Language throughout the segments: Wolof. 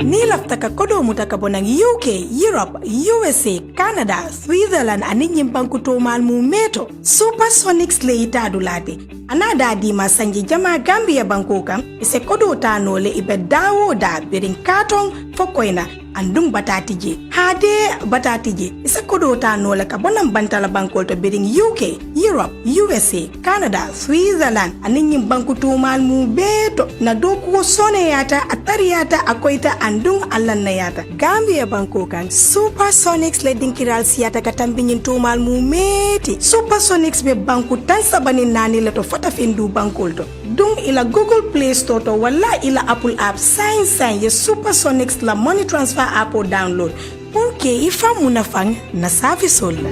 Ni laftaka kodo mutaka bonang UK, Europe, USA, Canada, Switzerland ani nyimbanku to mal mu meto. Supersonics le itadulate. Anada di masanji jama Gambia bankoka ise kodo tanole ibe dawo da birin katon fokoina andum batatije. Hade batatije ise kodo tanole ka bonam bantala bankol to birin UK, Europe, USA, Canada, Switzerland ani nyimbanku to mal mu beto na doku sone yata atariyata akoita andung allanna yata. Gambia bankoka Supersonics le dinkiral siyata katambinyin to mal mu meti. Supersonics be banku tan sabani nani le to findu bankolto dung ila Google Play Store to wala ila Apple app sign ye Supersonics la money transfer app o download pour que ifa munafang na service la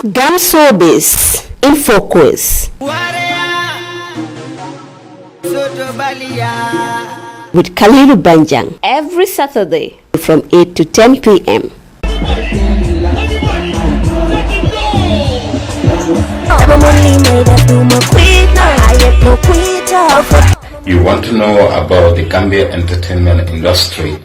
Gamsobis InfoQuiz with Kalilu Banjang every Saturday from 8 to 10 p.m. You want to know about the Gambia entertainment industry.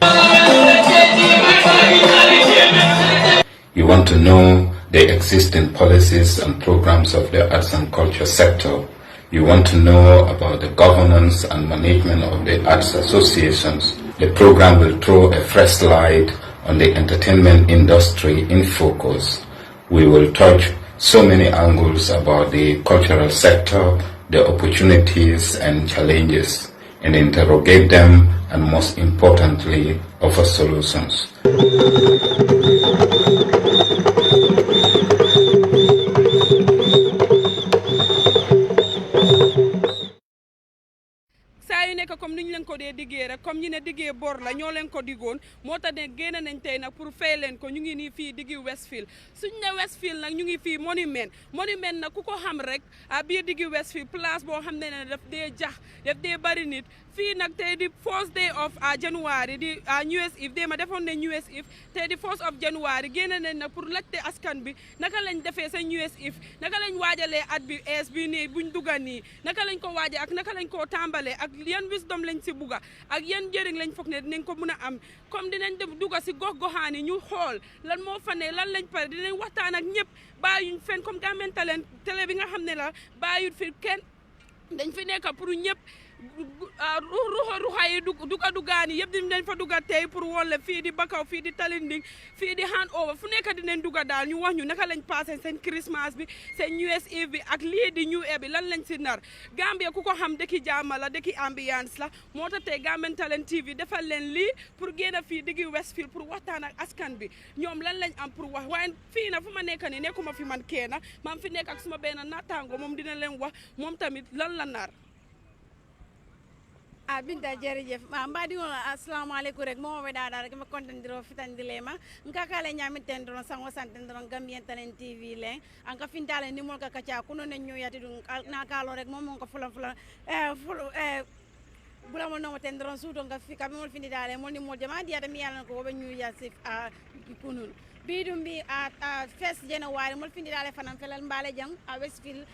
You want to know the existing policies and programs of the arts and culture sector. You want to know about the governance and management of the arts associations. The program will throw a fresh light on the entertainment industry in focus. We will touch so many angles about the cultural sector, the opportunities and challenges, and interrogate them and most importantly, offer solutions. comme niñ leen ko dé diggé rek comme ñi né diggé bor la ñoo leen ko digoon mota né génné nañ tay nak pour fay leen ko ñu ngi ni fi diggi Westfield suñ né Westfield nak ñu ngi fi monument nak ku ko xam rek a biir diggi Westfield place bo xam né daf dé jax daf dé bari nit fi nak tay di first day of January di New Year's Eve dé ma defoon né New Year's Eve tay di first of January génné nañ nak pour laccé askan bi naka lañ défé sa New Year's Eve naka lañ wajalé at bi es bi ni buñ dugal ni naka lañ ko wajé ak naka lañ ko tambalé ak yan wisdom lañ ci buga ak yan jëriñ lañ fokk ne dinañ ko mëna am comme dinañ dem duga ci gox goxani ñu xol lan mo fa né lan lañ paré dinañ waxtaan ak ñëpp bayuñ fen comme Gambian Talents télé bi nga xamné la bayut fi kenn dañ fi nekk pour ñëpp ruxayi dugaani yëpp dañ fa duga tey pour wolle fii di Bakaw fii di Talinding fii di hand over fu nekk dinañ duga daal ñu wax ñu naka lañ passé seen Christmas bi seen New Year's Eve bi ak lii di New Year bi lan lañ si nar Gambia ku ko xam dëkki jaama la dëkki ambiance la moo tax tey Gambian Talents TV defal leen lii pour génn fii diggi Westfield pour waxtaan ak askan bi ñoom lan lañ am pour wax waaye fii na fu ma nekk ni nekkuma fi man kenn man fi nekk ak suma benn naataango moom dina leen wax moom tamit lan la nar Binta jerejef mbadi won assalamu alaykum rek mo be dada rek ma contendiro fitandilema nkakale nyami tendron sango santendron Gambian Talents TV le anka fintale ni mol ka kacha kuno ne ñu yati dum na kalo rek mom ko fulan bula mo no tendron sudo nga fi kam mol findale mol ni mol jama diata mi yalla ko be ñu yasif kunun bidum bi first January mol findi dale fanam felal mbale jang Westfield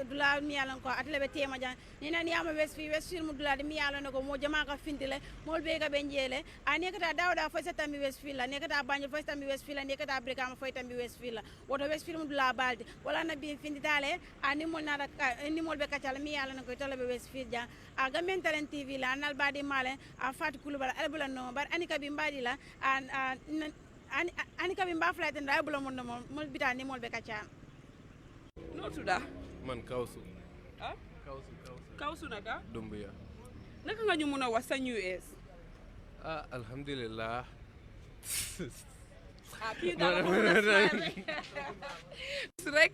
dula mi yalan ko atlebe tema jang ni nan yama Westfield mudula de mi yalan ko mo jama ka findile mol be ga benjele ani kata dawda fo setami Westfield ani kata banjo fo setami Westfield ani kata brikama fo setami Westfield woto Westfield mudula balde wala na bi findi dale ani mol na ni mol be kacala mi yalan ko tolebe Westfield jang Gambian Talents TV la nal badi male fat kulubala albula no bar ani ka bi mbadi la ani ka bimba flight nda bulo mon mo bitani mol be kacha no tuda man kawsu kawsu naka dumbuya naka nga ñu mëna wax sa New Year's alhamdulillah rek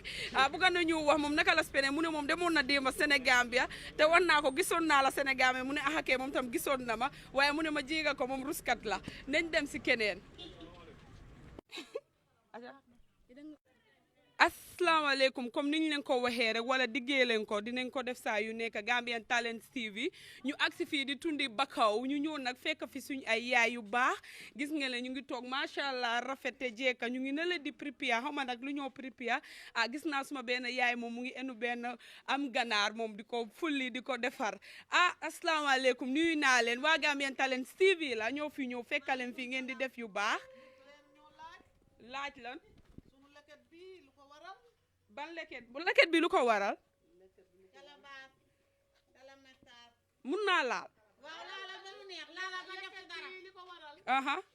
bu gëna ñu wax mom naka la spene mu ne mom demoon na déma Sénégambia te war naa ko gisoon naa la Sénégambia mu ne axakee mom tam gisoon na ma waaye mu ne ma jéega ko mom ruskat la nañ dem si keneen asalaamaaleykum comme niñ leen ko waxee rek wala diggee leen ko dinañ ko def saa yu nekk Gambian Talents TV ñu agsi fii di tundi Bakaw ñu ñëw nag fekk fi suñ ay yaay yu baax gis nga leen ñu ngi toog macha allah rafete jeeka ñu ngi ne la di prépare xaw ma nag lu ñoo prépare gis naa suma benn yaay moom mu ngi enu benn am ganaar moom di ko fulli di ko defar asalaamaaleykum nuyu naa leen waa Gambian Talents TV la ñoo fi ñëw fekkaleen fii ngeen di def yu baax laaj lan ban leket bi lu ko waral mun naa laal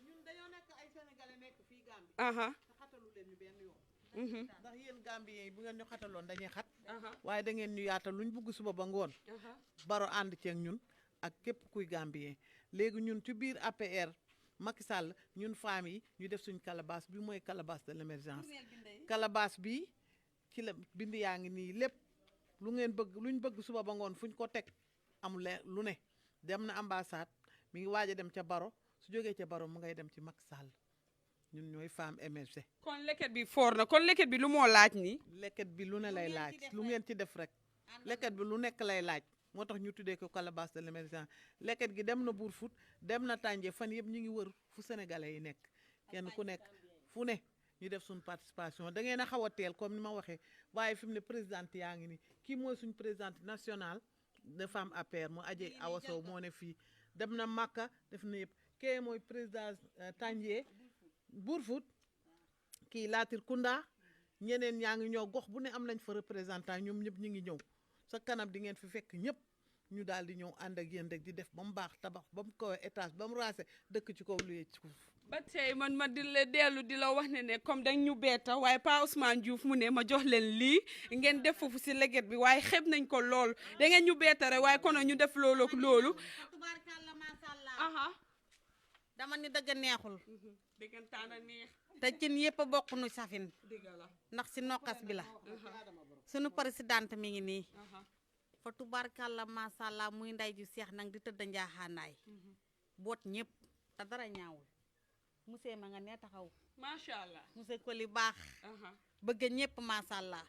ñun dañoo nekk ay sénégalais nekk fii Gambie xatalu leen ñu benn yoon ndax yéen Gambien yi bu ngeen ñu xataloon dañuy xat waaye da ngeen ñu yaatal luñ bugg suba ba ngoon baro ànd ceeg ñun ak képp kuy Gambien léegi ñun ci biir APR Macky Sall ñun femmes yi ñu def suñ calebasse bi mooy calebasse de l'émergence calebasse bi ci la bind yaa ngi nii lépp lu ngeen bëgg luñ bëgg suba ba ngoon fuñ ko teg amul lu ne dem na ambassade mi ngi waaj a dem ca baro su jógee ca baro mu ngay dem ci Macky Sall ñun ñooy femme émergée kon leket bi foor na kon leket bi lu moo laaj nii leket bi lu ne lay laaj lu ngeen ci def rek leket bi lu nekk lay laaj moo tax ñu tuddee ko calebasse de l'émergence leket gi dem na Brufut dem na Tànje fan yëpp ñu ngi wër fu sénégalais yi nekk kenn ku nekk fu ne ñu def suñ participation da ngeen a xaw a teel comme ni ma waxee waaye fi mu ne présidente yaa ngi ni kii mooy suñ présidente nationale de femme APR mu Adji Awa Sow moo ne fii dem na Makka def na yëpp kee mooy président Tànje Brufut kii Latir Kunda ñeneen ñaa ngi ñëw gox bu ne am nañ fa représentant ñoom ñëpp ñu ngi ñëw sa kanam di ngeen fi fekk ñëpp ñu daal di ñëw ànd ak yéen rek di def ba mu baax tabax ba mu kawe étage ba mu raase dëkk ci kaw luyee ci suuf ba tey man ma di la dellu di la wax ne comme dañ ñu beeta waaye Pa Ousmane Diouf mu ne ma jox leen lii ngeen def foofu si leget bi waaye xeeb nañ ko lool da ngeen ñu beeta rek waaye kono ñu def loolu tubaarkàlla masàllaa dama ni dëgg neexul déggantaana neex te cin yëpp a bokk nu safin ndax si nokkas bi la sunu présidente mi ngi nii fa tubaarkàlla masàllaa muy nday ju seex nag di tëdd njaaxaanaay boot ñëpp te dara ñaawul monsieur ma nga ne taxaw macha allah monsieur ko li baax bëgg ñëpp masàllaa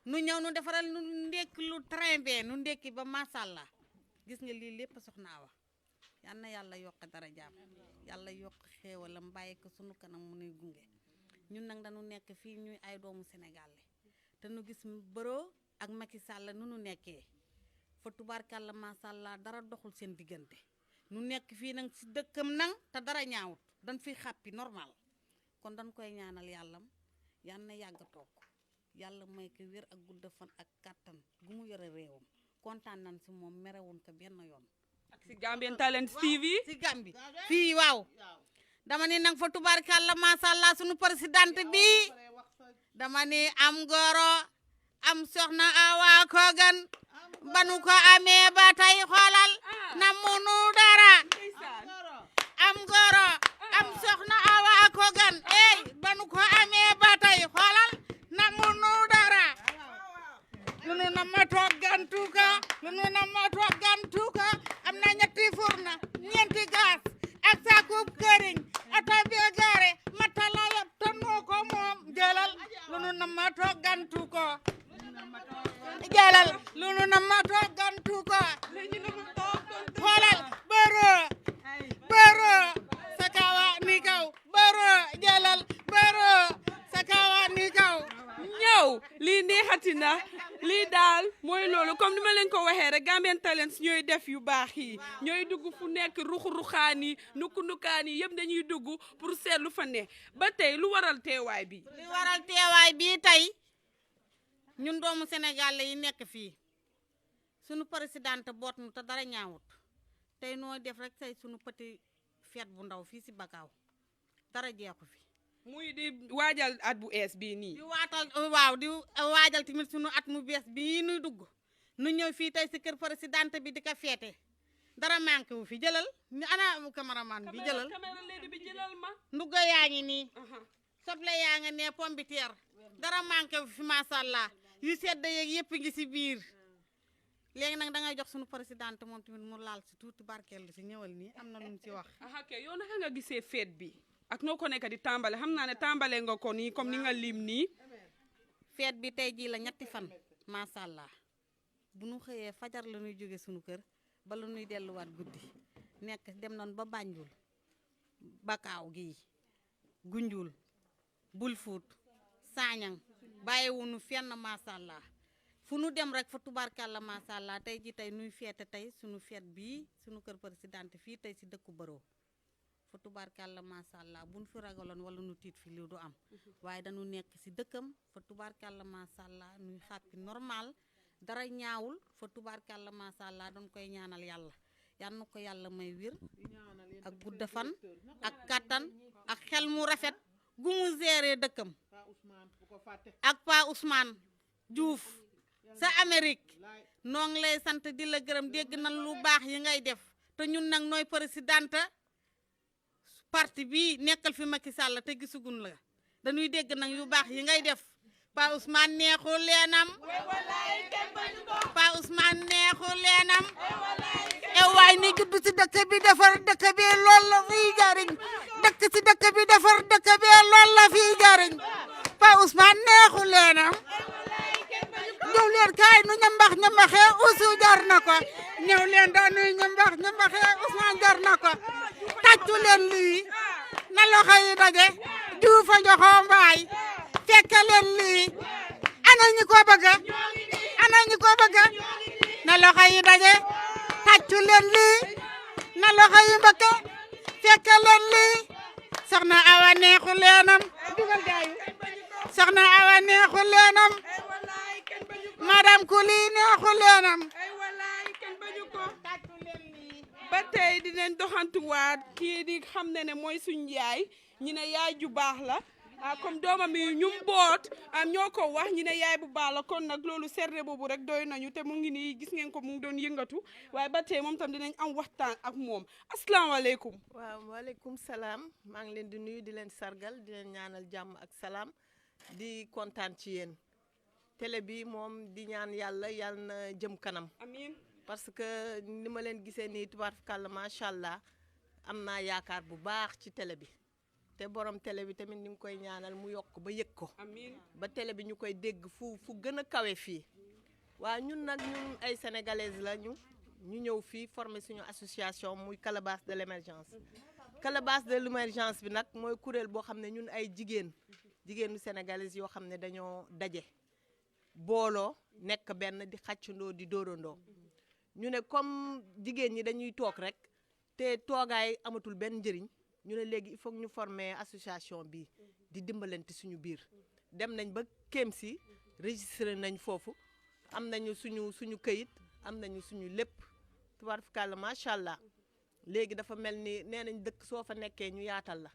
nu ñëw nu defaral nu ndekki lu train be nu ndekki ba masàllaa gis nga lii lépp soxnaa wa yal na yàlla yokk dara jaam yàlla yokk xéewalam bàyyi ko sunu kanam mu nuy gunge ñun nag dañu nekk fii ñuy ay doomu Sénégal te nu gis Barrow ak Macky Sall nu nekkee fa tubaarkàlla masàllaa dara doxul seen diggante nu nekk fii nag si dëkkam nang te dara ñaawut dañ fiy xàppi normal kon dañ koy ñaanal yàllam yal na yàgg toog yàlla may ko wér ak gudd fan ak kàttan gu mu yore réewam kontaan nañ si moom merewuñ ko benn yoon ak si Gambian Talents TV si Gambi fii waaw dama ni nag fa tubaarkàlla masàllaa sunu présidente bi dama ni am goro am soxna Awa Kogan banu ko amee ba tey xoolal na munu dara am goro am soxna Awa Kogan banu ko amee ba tey xoolal na munu dara lunu na ma toggantuka am na ñetti furna ñeenti gaas ak saakub këriñ oto bee gaare matala yëpp te noo ko moom jëlal lunu na ma toggantuko xoolal Barrow sa kawa ni kaw Barrow jëlal Barrow sa kawa ni kaw ñëw lii neexati na lii daal mooy loolu comme ni ma leen ko waxee rek Gambian Talents ñooy def yu baax yi ñooy dugg fu nekk ruxaan yi nukkaan yi yëpp dañuy dugg pour seetlu fa ne ba tey lu waral teewaay bi li waral teewaay bi tey ñun doomu Sénégal yi nekk fii sunu présidente boot nu te dara ñaawut tey noo def rek tey sunu petit fête bu ndaw fii si Bakaaw dara jeexu fi muy di waajal at bu ees bii nii di waajal tamit sunu at mu bees bii nuy dugg nu ñëw fii tey si kër présidente bi di ko feete dara manqué wu fi jëlal ñu ana cameraman bi jëlal ma ndugga yaa ngi nii soble yaa nga ne pombiteer dara manqué wu fi masàllaa yu sedd yeeg yëpp ngi si biir léegi nag da ngay jox sunu présidente moom tamit mu laal si tuuti barkeel si ñëwal nii am na lu mu ci wax yow naka nga gisee fête bi ak noo ko nekk di tàmbale xam naa ne tàmbale nga ko nii comme ni nga lim nii feet bi tey jii la ñetti fan macha allah bu nu xëyee fajar la ñuy jóge suñu kër ba la ñuy delluwaat guddi nekk dem nañ ba Banjul Bakaaw gi Gunjul Bulfuut Saañang bàyyiwunu fenn macha allah fu nu dem rek fa tubaarkàlla macha allah tey ji tey nuy feete tey suñu feet bii suñu kër présidente fii tey si dëkku Barrow fa tubaarkàlla macha allah buñ fi ragaloon wala nu tiit fi li du am waaye dañu nekk si dëkkam fa tubaarkàlla macha allah nuy xàppi normal dara ñaawul fa tubaarkàlla macha allah doon koy ñaanal yàlla yal na ko yàlla may wir ak gudda fan ak kattan ak xel mu rafet gu mu géré dëkkam ak Pa Ousmane Diouf sa Amérique noo ngi lay sant di la gërëm dégg nan lu baax yi ngay def te ñun nag nooy présidente parti bi nekkal fi Macky Sall te gisugun la dañuy dégg nag yu baax yi ngay def Pa Ousmane neexul leenam Pa Ousmane neexul leenam waay ni judd si dëkk bi defar dëkk bi lool la fiy jariñ dëkk si dëkk bi defar dëkk bi lool la fiy jariñ Pa Ousmane neexul leenam ñëw leen kaay nu ñambaxee Oussou jar na ko ñëw leen daanuy ñambaxee Ousmane jar na ko tàccu leen lii na loxo yi daje Juufa joxoo mbaay fekke leen lii ana ñi ko bëgg na loxo yi daje tàccu leen lii na loxo yi mbëkke fekke leen lii soxna Awa neexu leenam dugal gaayu soxna Awa neexu leenam madame Kuli neexu leenam ba tey dinañ doxantuwaat kii di xam ne mooy suñ yaay ñi ne yaay ju baax la comme doomam yi ñu boot ñoo ko wax ñi ne yaay bu baax la kon nag loolu serde boobu rek doy nañu te mu ngi nii gis ngeen ko mu ngi doon yëngatu waaye ba tey moom tam dinañ am waxtaan ak moom asalaamaaleykum. waaw waaleykum salaam maa ngi leen di nuyu di leen sargal di leen ñaanal jàmm ak salaam di kontaan ci yéen télé bi moom di ñaan yàlla na jëm kanam. amiin parce que ni ma leen gisee nii tubaarkàlla macha allah am naa yaakaar bu baax ci télé bi te borom télé bi tamit ni ngi koy ñaanal mu yokk ba yëg ko. amiin ba télé bi ñu koy dégg fu gën a kawe fii. waaw ñun nag ñun ay sénégalaises la ñu ñëw fii former suñu association muy calebasse de l'émergence. calebasse de l'émergence bi nag mooy kuréel boo xam ne ñun ay jigéenu sénégalaises yoo xam ne dañoo daje booloo nekk benn di xàccandoo di dóorandoo. ñu ne comme jigéen ñi dañuy toog rek te toogaay amatul benn njëriñ ñu ne léegi il faut ñu former association bi di dimbalante suñu biir dem nañ ba KMC registré nañ foofu am nañu suñu këyit am nañu suñu lépp tubaarkàlla macha allah léegi dafa mel ni nee nañ dëkk soo fa nekkee ñu yaatal la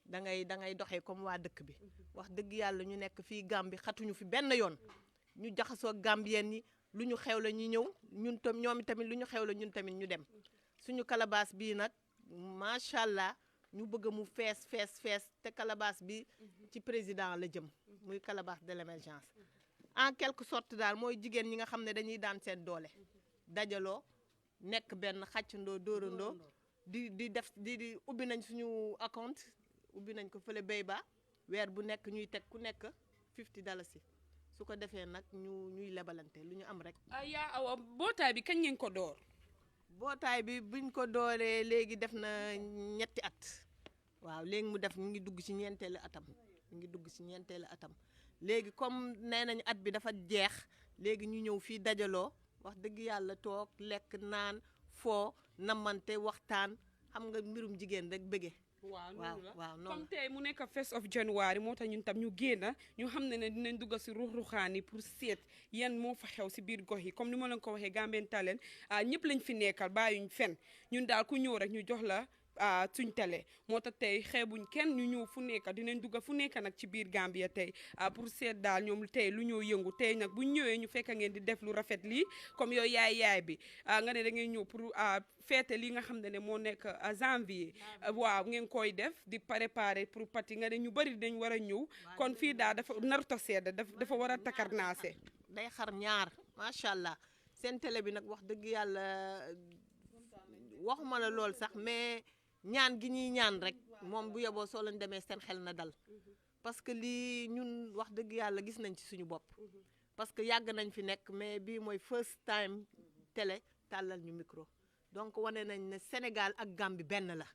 da ngay doxee comme waa dëkk bi wax dëgg yàlla ñu nekk fii Gambie xatuñu fi benn yoon ñu jaxasoo Gambien yi lu ñu xew la ñu ñëw ñun tam ñoom tamit lu ñu xew la ñun tamit ñu dem suñu calebasse bii nag macha allah ñu bëgg mu fees te calebasse bi ci président la jëm muy calebasse de l'émergence en quelque sorte daal mooy jigéen ñi nga xam ne dañuy daan seen doole dajaloo nekk benn xàccandoo dóorandoo di def di ubbi nañ suñu account ubbi nañ ko fële bay ba weer bu nekk ñuy teg ku nekk $50 su ko defee nag ñuy lebalante lu ñu am rek. yaa awa mbootaay bi kañ ngeen ko door. mbootaay bi buñ ko dooree léegi def na ñetti at waaw léegi mu def ñu ngi dugg ci ñeenteelu atam léegi comme nee nañu at bi dafa jeex léegi ñu ñëw fii dajaloo wax dëgg yàlla toog lekk naan foo namante waxtaan xam nga mbirum jigéen rek bëgge. waaw noonu comme tey mu nekk 1st of January moo tax ñun tam ñu génn ñu xam ne dinañ dugg si ruux-ruxaan yi pour seet yan moo fa xew si biir gox yi comme ni ma leen ko waxee Gambian Talents ñëpp lañ fi nekkal bàyyuñ fen ñun daal ku ñëw rek ñu jox la suñ télé moo tax tey xeebuñ kenn ñu ñëw fu nekk dinañ dugg fu nekk nag ci biir Gambia tey pour seet daal ñoom tey lu ñoo yëngu tey nag buñ ñëwee ñu fekk ngeen di def lu rafet lii comme yow yaay bi nga ne da ngeen ñëw pour feete li nga xam ne moo nekk janvier waaw ngeen koy def di préparer pour parti nga ne ñu bëri dañ war a ñëw kon fii daal dafa naruta sedd dafa war a takarnaase day xar ñaar macha allah seen télé bi nag wax dëgg yàlla waxuma la lool sax mais ñaan gi ñuy ñaan rek moom bu yeboo soo leen demee seen xel na dal parce que lii ñun wax dëgg yàlla gis nañ ci suñu bopp parce que yàgg nañ fi nekk mais bii mooy first time télé tàllal ñu micro donc wane nañ ne Sénégal ak Gambie benn la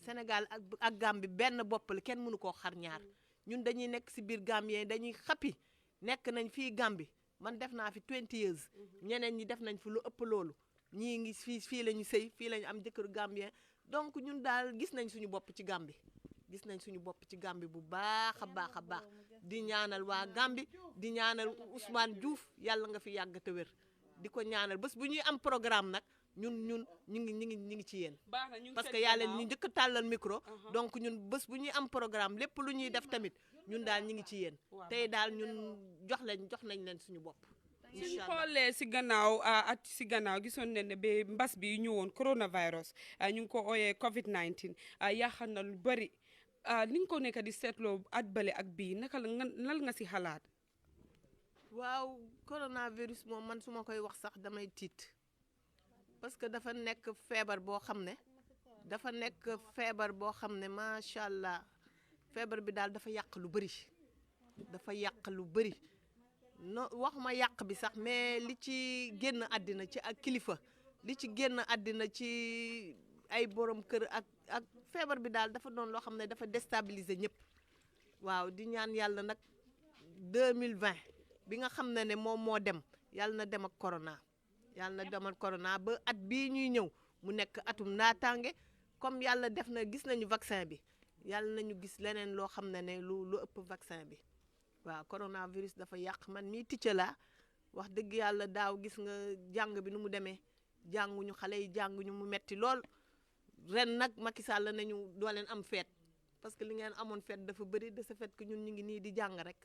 Sénégal ak Gambie benn bopp la kenn mënu koo xar ñaar ñun dañuy nekk si biir Gambien dañuy xappi nekk nañ fii Gambie man def naa fi 20 years ñeneen ñi def nañ fi lu ëpp loolu ñii ngi fii la ñu sëy fii la ñu am jëkkër Gambien donc ñun daal gis nañ suñu bopp ci Gambie gis nañ suñu bopp ci Gambie bu baax a baax di ñaanal waa Gambie di ñaanal Ousmane Diouf yàlla nga fi yàgg te wér di ko ñaanal bés bu ñuy am programme nag ñun ñu ngi ci yéen parce que yàlla ñu njëkk a tàllal micro donc ñun bés bu ñuy am programme lépp lu ñuy def tamit ñun daal ñu ngi ci yéen tey daal ñun jox nañ leen suñu bopp suñ xoolee si gannaaw at si gannaaw gisoon nañ ne ba mbas bi ñëwoon coronavirus ñu ngi ko ooyee COVID-19 yaaxal na lu bëri ni nga ko nekk di seetloo at bële ak bii naka la nal nga si xalaat waaw coronavirus moom man su ma koy wax sax damay tiit parce que dafa nekk feebar boo xam ne macha allah feebar bi daal dafa yàq lu bëri no waxuma yàq bi sax mais li ci génn àddina ci ak kilifa li ci génn àddina ci ay borom kër ak feebar bi daal dafa doon loo xam ne dafa déstabiliser ñëpp waaw di ñaan yàlla nag 2020 bi nga xam ne moom moo dem yàlla na dem ak corona ba at bii ñuy ñëw mu nekk atum naataange comme yàlla def na gis nañu vaccin bi yàlla nañu gis leneen loo xam ne lu ëpp vaccin bi waaw coronavirus dafa yàq man mii ticca laa wax dëgg yàlla daaw gis nga jàng bi nu mu demee jànguñu xale yi jànguñu mu metti lool ren nag Macky Sall nañu doo leen am feet parce que li ngeen amoon feet dafa bëri de ce fait que ñun ñu ngi nii di jàng rek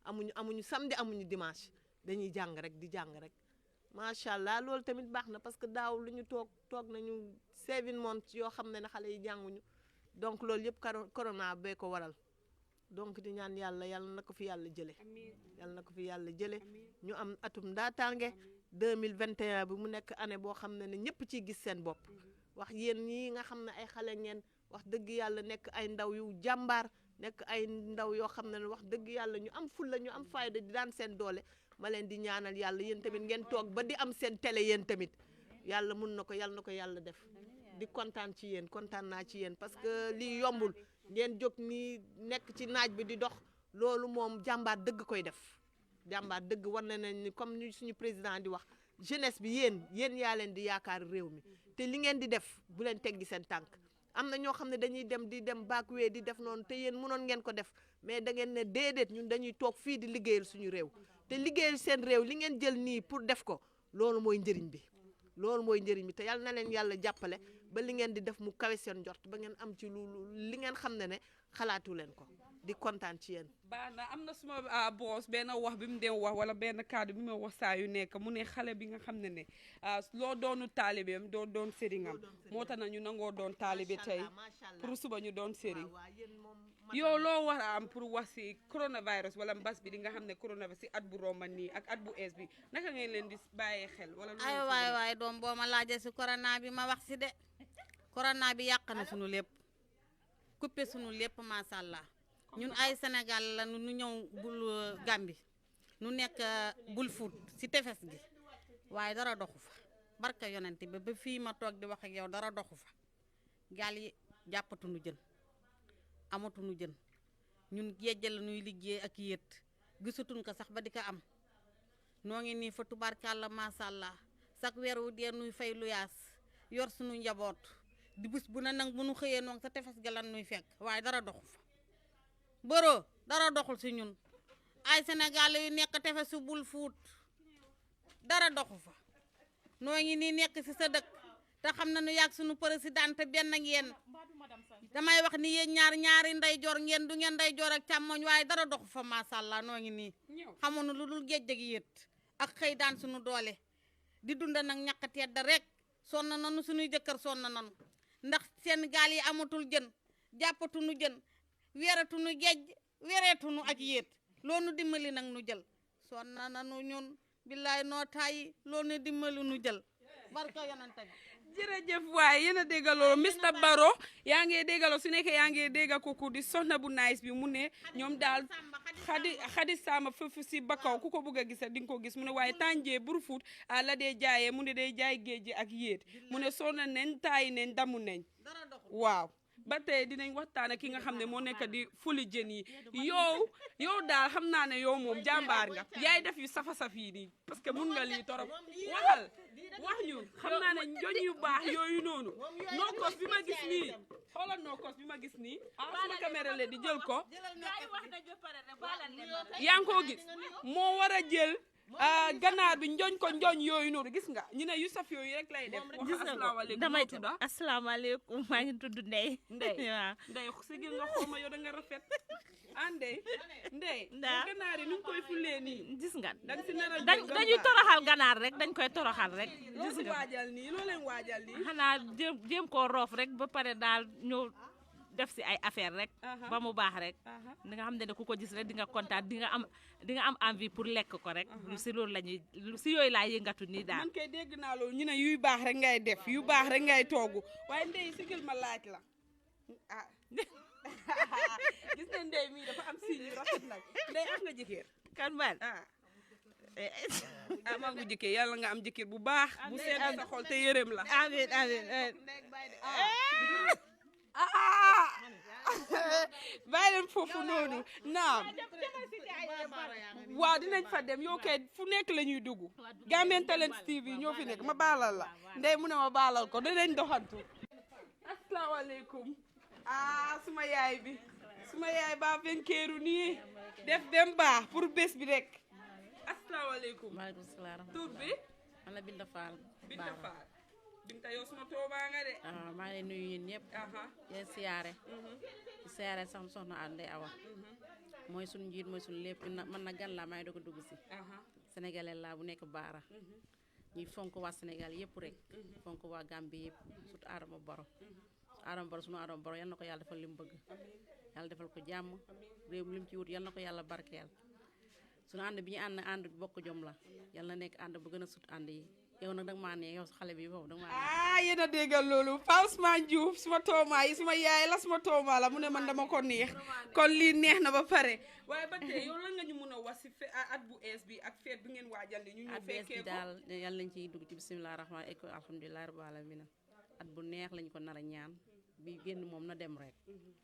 amuñu samedi amuñu dimanche dañuy jàng rek di jàng rek macha allah loolu tamit baax na parce que daaw lu ñu toog nañu 7 months yoo xam ne xale yi jànguñu donc loolu yëpp corona bee ko waral donc di ñaan yàlla na ko fi yàlla jële ñu am atum ndaataange 2021 bi mu nekk année boo xam ne ñëpp ciy gis seen bopp wax yéen ñii nga xam ne ay xale ngeen wax dëgg yàlla nekk ay ndaw yu jàmbaar nekk ay ndaw yoo xam ne wax dëgg yàlla ñu am fulla ñu am fayda di daan seen doole ma leen di ñaanal yàlla yéen tamit ngeen toog ba di am seen télé yéen tamit yàlla mun na ko yàlla def di kontaan ci yéen kontaan naa ci yéen parce que lii yombul ngeen jóg nii nekk ci naaj bi di dox loolu moom jàmbaar dëgg koy def jàmbaar dëgg war na nañ ni comme ni suñu président di wax jeunesse bi yéen yaa leen di yaakaar réew mi te li ngeen di def bu leen teggi seen tànk am na ñoo xam ne dañuy dem backway di def noonu te yéen mënoon ngeen ko def mais da ngeen ne déedéet ñun dañuy toog fii di liggéeyal suñu réew te liggéeyal seen réew li ngeen jël nii pour def ko loolu mooy njëriñ bi te yàlla na leen yàlla jàppale ba li ngeen di def mu kawe seen njort ba ngeen am ci li ngeen xam ne xalaatu leen ko di kontaan ci yéen. baax na am na suma boss benn wax bi mu dee wax wala benn kàddu bi ma wax saa yu nekk mu ne xale bi nga xam ne loo doonu taalibeem doo doon sëriñam moo tax na ñu nangoo doon taalibe tey pour suba ñu doon sëriñ yow loo war a am pour wax si coronavirus wala mbas bi di nga xam ne coronavirus si at bu romba nii ak at bu ees bi naka ngeen leen di bàyyee xel wala ay waay doom boo ma laajee si corona bi ma wax si de corona bi yàq na sunu lépp coupé sunu lépp macha allah ñun ay Sénégal la nu ñëw bul Gambie nu nekk bul fuut si tefes gi waaye dara doxu fa barka yonent bi ba fii ma toog di wax ak yow dara doxu fa gaal yi jàppatuñu jën amatuñu jën ñun géej la nuy liggéey ak yéet gisatuñ ko sax ba di ko am noo ngi nii fa tubaarkàlla macha allah chaque weer wu dee nuy fay lu yaas yor suñu njaboot di bés bu ne nag bu nu xëyee noonu sa tefes ga lan nuy fekk waaye dara doxu fa boro dara doxul si ñun ay Sénégal yu nekk tefesu bul fuut dara doxu fa noo ngi nii nekk si sa dëkk te xam na nu yàgg suñu président benn ngeen damay wax ni yéen ñaari ndeyjoor ngeen du ngeen ndeyjoor ak càmmoñ waaye dara doxu fa macha allah noo ngi nii xamuñu lu dul géej gi yët ak xëy daan suñu doole di dunda nag ñàkk tedd rek sonn nanu suñuy jëkkër sonn nanu ndax seen gaal yi amatul jën jàppatuñu jën weeratuñu géej wereetuñu ak yéet loolu dimbali nag nu jël sonn nanu ñun billaay noo taayi loolu dimbali nu jël barka yonante bi jërëjëf waay yéen a déggaloo Mr Barrow yaa ngi déggaloo su nekkee yaa ngi dégga kooku di soxna bu nice bi mu ne ñoom daal xadi sama foofu si Bakaw ku ko bëgg a gis di nga ko gis mu ne waaye tànjee Brufut la dee jaayee mu ne day jaay géej gi ak yéet mu ne sonna nañ taayi nañ damu nañ waaw ba tey dinañ waxtaan ak ki nga xam ne moo nekk di fuli jën yi yow daal xam naa ne yow moom jàmbaar nga yaay def yu safa-saf yi nii parce que mun nga lii torop waxal wax ñu xam naa ne njoñ yu baax yooyu noonu nookos bi ma gis nii xoolal nookos bi ma gis nii suma caméra le di jël ko yaa ngi koo gis moo war a jël ganaar bi njoñ ko njoñ yooyu noonu gis nga ñu ne yu saf yooyu rek lay def gis nga damay asalaamaaleykum maa ngi tudd Ndeye waaw Ndeye sigil nga xooma yow da nga rafet Ndeye ganaar yi nu koy fulee nii gis nga dañuy toroxal ganaar rek dañ koy toroxal rek gis nga waajal nii loo leen waajal nii xanaa jéem koo roof rek ba pare daal ñëw def si ay affaire rek ba mu baax rek di nga xam ne ku ko gis rek di nga kontaan di nga am envie pour lekk ko rek si loolu lañuy si yooyu laa yëngatu nii daal man kay dégg naa loolu ñu ne yuy baax rek ngay def yu baax rek ngay toogu waaye Ndeye sigil ma laaj la gis ne Ndeye mii dafa am signe yu rafet nag Ndeye am nga jëkkër kan man maa ngi jëkkër yàlla nga am jëkkër bu baax bu sedd sa xol te yërëm la amiin bàyyi leen foofu noonu naam waaw dinañ fa dem yow kay fu nekk la ñuy dugg Gambian Talents TV ñoo fi nekk ma baalal la Ndeye mu ne ma baalal ko dinañ doxantu asalaamaaleykum suma yaay ba venkeeru nii def dem baax pour bés bi rek asalaamaaleykum maaleykum salaam tur bi man la Binta Fall Binta yow suma toobaa nga de maa ngi lay nuyu yéen ñëpp yéen siyaare sax soxna Ndeye Awa mooy suñu njiit mooy suñu lépp man na gan laa maa ngi doog a dugg si sénégalais laa bu nekk baara ñuy fonk waa Sénégal yëpp rek fonk waa Gambie yëpp surtout Adama Barrow suñu Adama Barrow yal na ko yàlla defal li mu bëgg yàlla defal ko jàmm réew mi li mu ci wut yal na ko yàlla barkeel suñu ànd bi ñu ànd bokk jom la yal na nekk ànd bu gën a sut ànd yi yow nag danga maa neex yow xale bi foofu danga maa neex yéen a déggal loolu Pa Ousmane Diouf suma toomaa yi suma yaay la suma toomaa la mu ne man dama ko neex kon lii neex na ba pare waaye ba tey yow lan nga ñu mun a wax si at bu ees bi ak feet bi ngeen waajal ni ñu fekkee ko daal yàlla nañ ciy dugg ci bisimilah rahmaan eko alhamdulilah rabbil alamin at bu neex lañ ko nar a ñaan bi génn moom na dem rek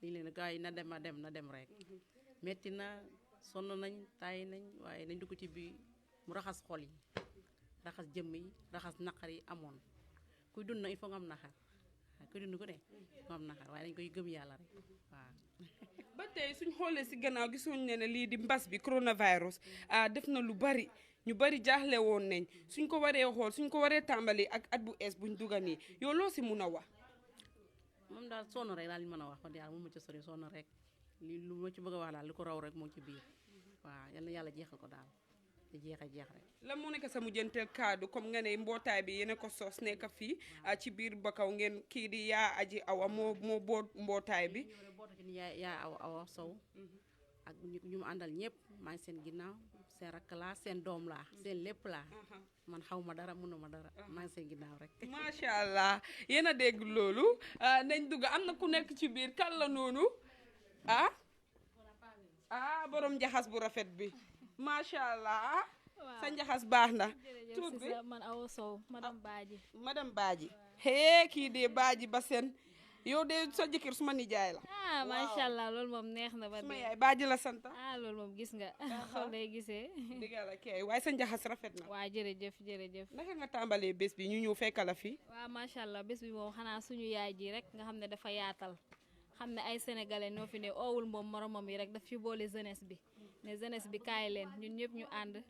lii leen gars yi na dem rek metti na sonn nañ taay nañ waaye nañ dugg ci bi mu raxas xol yi raxas jëmm yi raxas naqar yi amoon kuy dund na il faut nga am naqar kuy dund ko de nga am naqar waaye dañ koy gëm yàlla rek waaw ba tey suñ xoolee si gannaaw gisuñ ne lii di mbas bi coronavirus def na lu bari ñu bari jaaxle woon nañ suñ ko waree tàmbali ak at bu ees buñ duga nii yow loo si mun a wax moom daal sonn rek daal li mën a wax kon yàlla moom ma ci sori sonn rek li lu ma ci bëgg a wax daal li ko raw rek moo ci biir waaw yal na yàlla jeexal ko daal di jeex rek lan moo nekk sa mujjanteel kaddu comme nga ne mbootaay bi yéen a ko sos nekk fii ci biir Bakaw ngeen kii di yaa aji awa moo boot mbootaay bi yaa awa sow ak ñu mu àndal ñëpp maa ngi seen ginnaaw seen rakk laa seen doom laa seen lépp laa man xaw ma dara mënuma dara maa ngi seen ginnaaw rek macha allah yéen a dégg loolu nañ dugg am na ku nekk ci biir kan la noonu borom njaxas bu rafet bi macha allah sa njaxas baax na tur bi man Awa Sow madame Badji kii de Badji Bassène yow de sa jëkkër suma nijaay la macha allah loolu moom neex na ba suma yaay Badji la sant loolu moom gis nga xool lay gisee dëgg la kay waaye sa njaxas rafet na waa jërëjëf naka nga tàmbalee bés bi ñu ñëw fekka la fi waaw macha allah bés bi moom xanaa suñu yaay ji rek nga xam ne dafa yaatal xam ne ay sénégalais ñoo fi ne oowul moom moromam yi rek daf fi boole jeunesse bi ne jeunesse bi kaay leen ñun ñëpp ñu ànd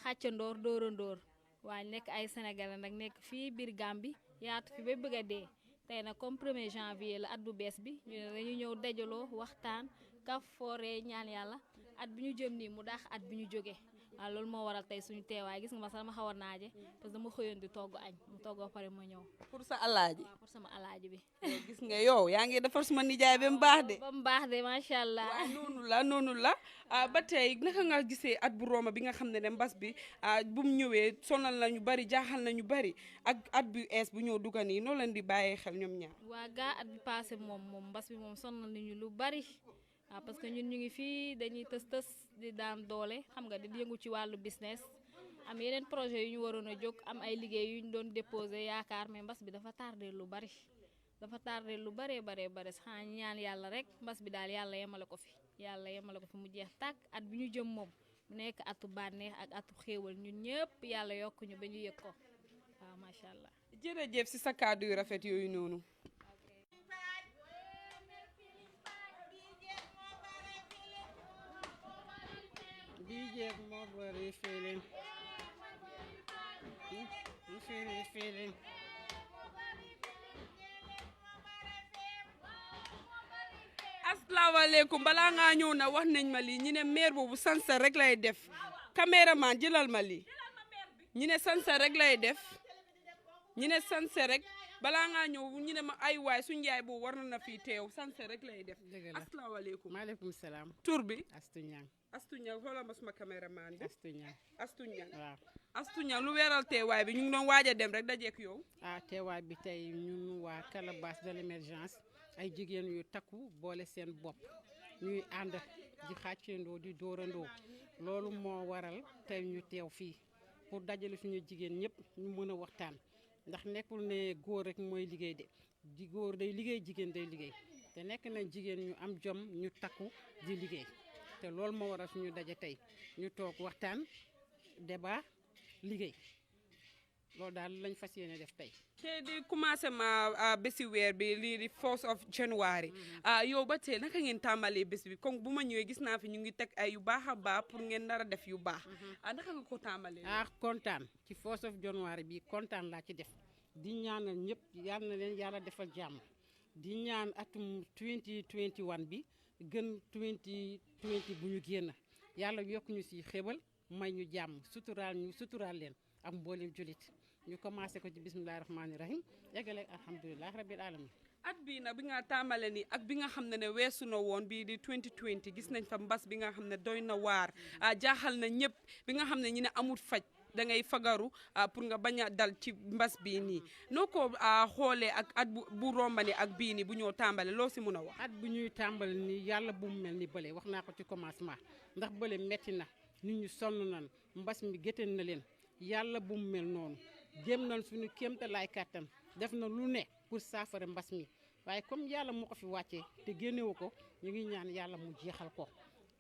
xàccandoor dóorandoor waaye nekk ay sénégalais nag nekk fii biir Gambie yaatu fi ba bëgg a dee tey nag comme 1er janvier la at bu bees bi ñu ne dañu ñëw dajaloo waxtaan kaf foore ñaan yàlla at bi ñu jëm nii mu daax at bi ñu jóge waaw loolu moo waral tey suñu teewaay gis nga ma sax ma xaw a naaje parce que dama xëyoon di togg añ mu togg ba pare ma ñëw pour sa alaaji waaw pour sama alaaji bi gis nga yow yaa ngi defar suma nijaay ba mu baax de ba mu baax de macha allah waaw noonu la ba tey naka nga gisee at bu rooma bi nga xam ne mbas bi bu mu ñëwee sonal na ñu bari jaaxal na ñu bari ak at bu ees bu ñëw duga nii noo leen di bàyyee xel ñoom ñaar waa gaa at bi passé moom mbas bi moom sonal nañu lu bari waaw parce que ñun ñu ngi fii dañuy tës di daan doole xam nga di yëngu ci wàllu business am yeneen projet yu ñu waroon a jóg am ay liggéey yu ñu doon déposé yaakaar mais mbas bi dafa tardé lu bari bare xanaa ñaan yàlla rek mbas bi daal yàlla yemale ko fi mu jeex tàkk at bi ñu jëm moom mu nekk atu bànneex ak atu xéewal ñun ñëpp yàlla yokk ñu ba ñu yëg ko waaw macha allah. jërëjëf si sa kàddu yu rafet yooyu noonu. Bijek mo bari feeling asalaamaaleykum balaa ngaa ñëw na wax nañ ma lii ñu ne maire boobu sansa rek lay def caméraman jëlal ma lii ñu ne sansa rek lay def ñu ne sansa rek balaa ngaa ñëw ñu ne ma ay waay suñu yaay boobu war na fii teew sansa rek lay def asalaamaaleykum maaleykum salaam tur bi Astu Ñang xoolal ma suma caméraman bi Astu Ñang waaw Astu Ñang lu weeral teewaay bi ñu ngi doon waaj a dem rek dajeek yow teewaay bi tey ñun waa calebasse de l'émergence ay jigéen yu takku boole seen bopp ñuy ànd di xàccendoo di dóorandoo loolu moo waral tey ñu teew fii pour dajale suñu jigéen ñëpp ñu mën a waxtaan ndax nekkul ne góor rek mooy liggéey di góor day liggéey jigéen day liggéey te nekk na jigéen ñu am jom ñu takku di liggéey te loolu moo waral suñu daje tey ñu toog waxtaan débat liggéey loolu daal lañ fas yéene def tey. te di commencé ma bési weer bi lii di 4th of January yow ba tey naka ngeen tàmbalee bés bi comme bu ma ñëwee gis naa fi ñu ngi teg ay yu baax a baax pour ngeen nar a def yu baax naka nga ko tàmbalee. kontaan ci 4th of January bi kontaan laa ci def di ñaanal ñëpp yal na leen yàlla defal jàmm di ñaan atum 2021 bi gën 2020 bu ñu génn yàlla yokk ñu si xébal may ñu jàmm suturaal leen ak mboolem julit ñu commencé ko ci bismillahi rahmaani rahim yeggale alhamdulilah rabbil alamin at bii nag bi nga tàmbale ni ak bi nga xam ne weesu na woon bii di 2020 gis nañ fa mbas bi nga xam ne doy na waar jaaxal na ñëpp bi nga xam ne ñu ne amul faj da ngay fagaru pour nga bañ a dal ci mbas bii nii noo ko xoolee ak at bu rombani ak bii nii bu ñëw tàmbale loo si mun a wax. at bu ñuy tàmbale nii yàlla bu mu mel ni bële wax naa ko ci commencement ndax bële metti na nit ñu sonn nan mbas mi gétteen na leen yàlla bu mu mel noonu jéem nañ suñu kéemtalaay kàttan def na lu ne pour saafara mbas mi waaye comme yàlla moo ko fi wàccee te génnewu ko ñu ngi ñaan yàlla mu jeexal ko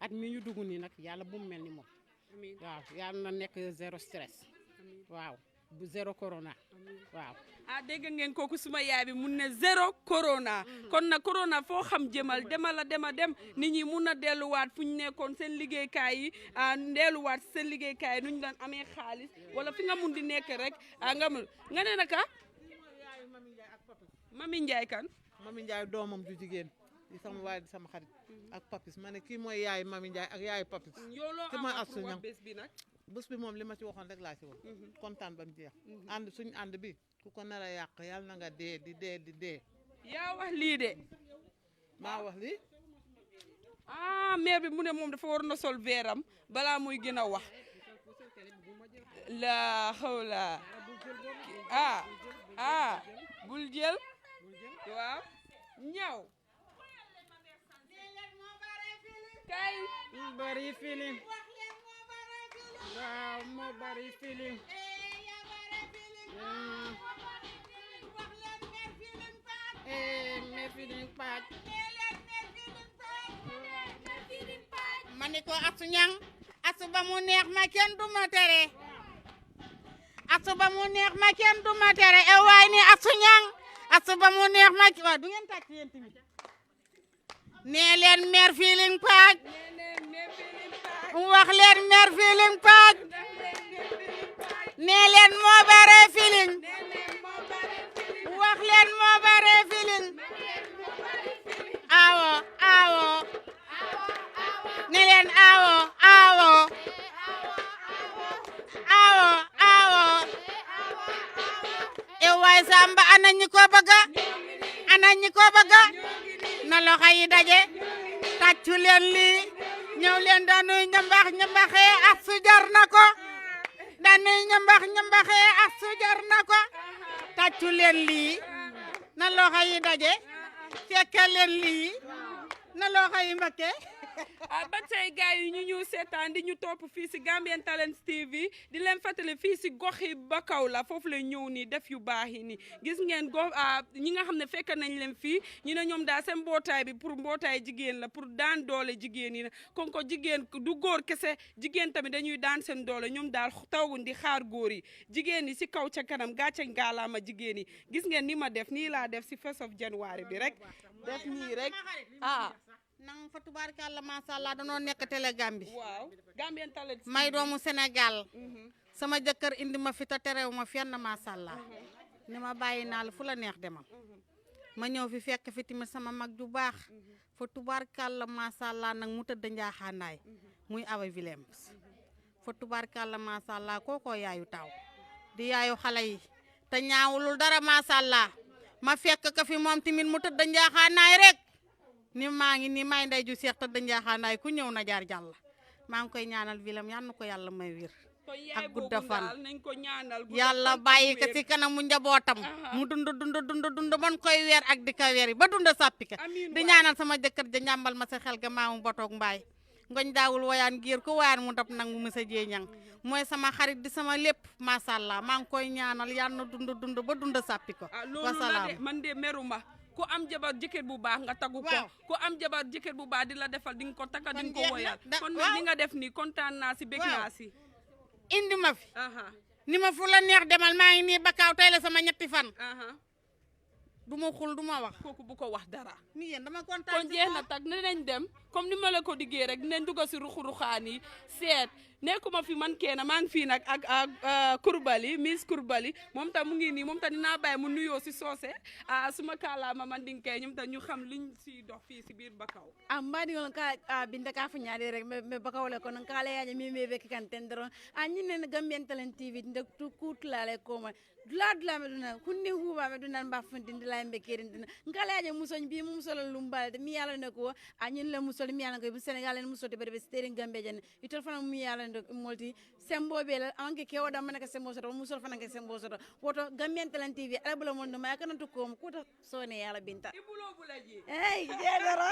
at mi ñu dugg nii nag yàlla bu mu mel ni moom. waaw yàlla na nekk zéro stress waaw bu zéro corona waaw. dégg ngeen kooku suma yaay bi mun ne zéro corona kon na corona foo xam jëmal dem nit ñi mun na delluwaat fu ñu nekkoon seen liggéeykaay yi delluwaat seen liggéeykaay yi nu ñu daan amee xaalis wala fi nga mun di nekk rek nga ne naka Mami Njaay kan Mami Njaay doomam ju jigéen di sama waay di sama xarit ak papis ma ne kii mooy yaay Mami Njaay ak yaay papis ki mooy Astu Ñang bés bi moom li ma ci waxoon rek laa ci wax kontaan ba mu jeex suñu ànd bi ku ko nar a yàq yàlla na nga dee di dee yaa wax lii de maa wax lii maire bi mu ne moom dafa war na sol veeram balaa muy gën a wax la hawla bul jël waaw ñaw kay bari feeling waaw moo bari feeling mer feeling paaj ma ni ko Astu Ñang asu ba mu neex ma kenn du ma tere asu ba mu neex ma kenn du ma tere waay ni Astu Ñang asu ba mu neex ma waaw du ngeen tàcc yéen tamit nee leen mer feeling paaj wax leen mer feeling paaj nee leen moo bare feeling wax leen moo bare feeling awo nee leen awo Baye Samba ana ñi ko bëgga na loxo yi daje tàccu leen lii ñëw leen dañuy ñambaxee ak su jar na ko dañuy ñambaxee ak su jar na ko tàccu leen lii na loxo yi daje fekke leen lii na loxo yi mbakke ba tey gars yi ñu ñëw seetaan di ñu topp fii si Gambian Talents TV di leen fàttali fii si gox yi Bakaw la foofu la ñëw nii def yu baax yi nii gis ngeen ñi nga xam ne fekk nañ leen fii ñu ne ñoom daal seen mbootaay bi pour mbootaay jigéen la pour daan doole jigéen yi na kon ko jigéen du góor kese jigéen tamit dañuy daan seen doole ñoom daal tawuñ di xaar góor yi jigéen yi si kaw ca kanam gàcce ngaalaama jigéen yi gis ngeen ni ma def nii laa def si 1st of January bi rek def nii rek nang fa tubaarkàlla macha allah danoo nekk télé Gambi waaw Gambian Talents may doomu Sénégal sama jëkkër indi ma fi te terew ma fenn macha allah ni ma bàyyi naa la fu la neex demal ma ñëw fi fekk fi tamit sama mag ju baax fa tubaarkàlla macha allah nag mu tëdd njaaxaanaay muy Awa Williams fa tubaarkàlla macha allah kookoo yaayu taw di yaayu xale yi te ñaawulul dara macha allah ma fekk ka fi moom tamit mu tëdd njaaxaanaay rek ni maa ngi ni may ndey ju seex te danjaaxaanaay ku ñëw na jaar jàll maa ngi koy ñaanal William yal na ko yàlla may wér ak gudda fan yàlla bàyyi ko ci kanamu njabootam mu dund man koy weer ak di ka weer ba dund sàppi ka di ñaanal sama jëkkër ja njàmbal ma sa xel ga maamu botoog mbaay ngoñ daawul wayaan giir ko wayaan mu dab nag mu mësa jee ñang mooy sama xarit di sama lépp macha allah maa ngi koy ñaanal yal na dund ba dund sàppi ko wasalaam man de meruma ku am jabar jëkkër bu baax nga tagu ko ku am jabar jëkkër bu baax di la defal di nga ko takka di nga ko woyal kon nag li nga def nii kontaan naa si bég naa si indi ma fi ni ma fu la neex demal maa ngi nii Bakaaw tey la sama ñetti fan du ma xul du ma wax kooku bu ko wax dara ni yéen dama kontaan kon jeex na tag dinañ dem comme ni ma la ko diggee rek dinañ dugg si ruxuruxaan yi seet nekkuma fi man kenn maa ngi fii nag ak Kurbali Miss Kurbali moom tam mu ngi nii moom tam dinaa bàyyi mu nuyoo si soose suma kaalaama man di nga ñoom tam ñu xam liñ si dox fii si biir Bakaw mbadi ngol ka binda ka fu nyaade rek me Bakaw le kono kala yaaje mi me bek kan tendro ñinen Gambian Talents TV ndak tu kutlale ko ma dula me duna kunni huba me duna mbafundi ndila mbe kerindina ngala yaaje musoñ bi mu musol lumbalde mi yalla ne ko ñin la musol mi yalla ko bu Sénégal en musol de be stering Gambia jan itol fana mi yalla molti sembo be la anke ke wada manaka sembo soto musol fana ke sembo soto woto Gambian Talents TV alabula mon ma kana to ko ko to sone yalla binta ibulo bulaji hey jedoro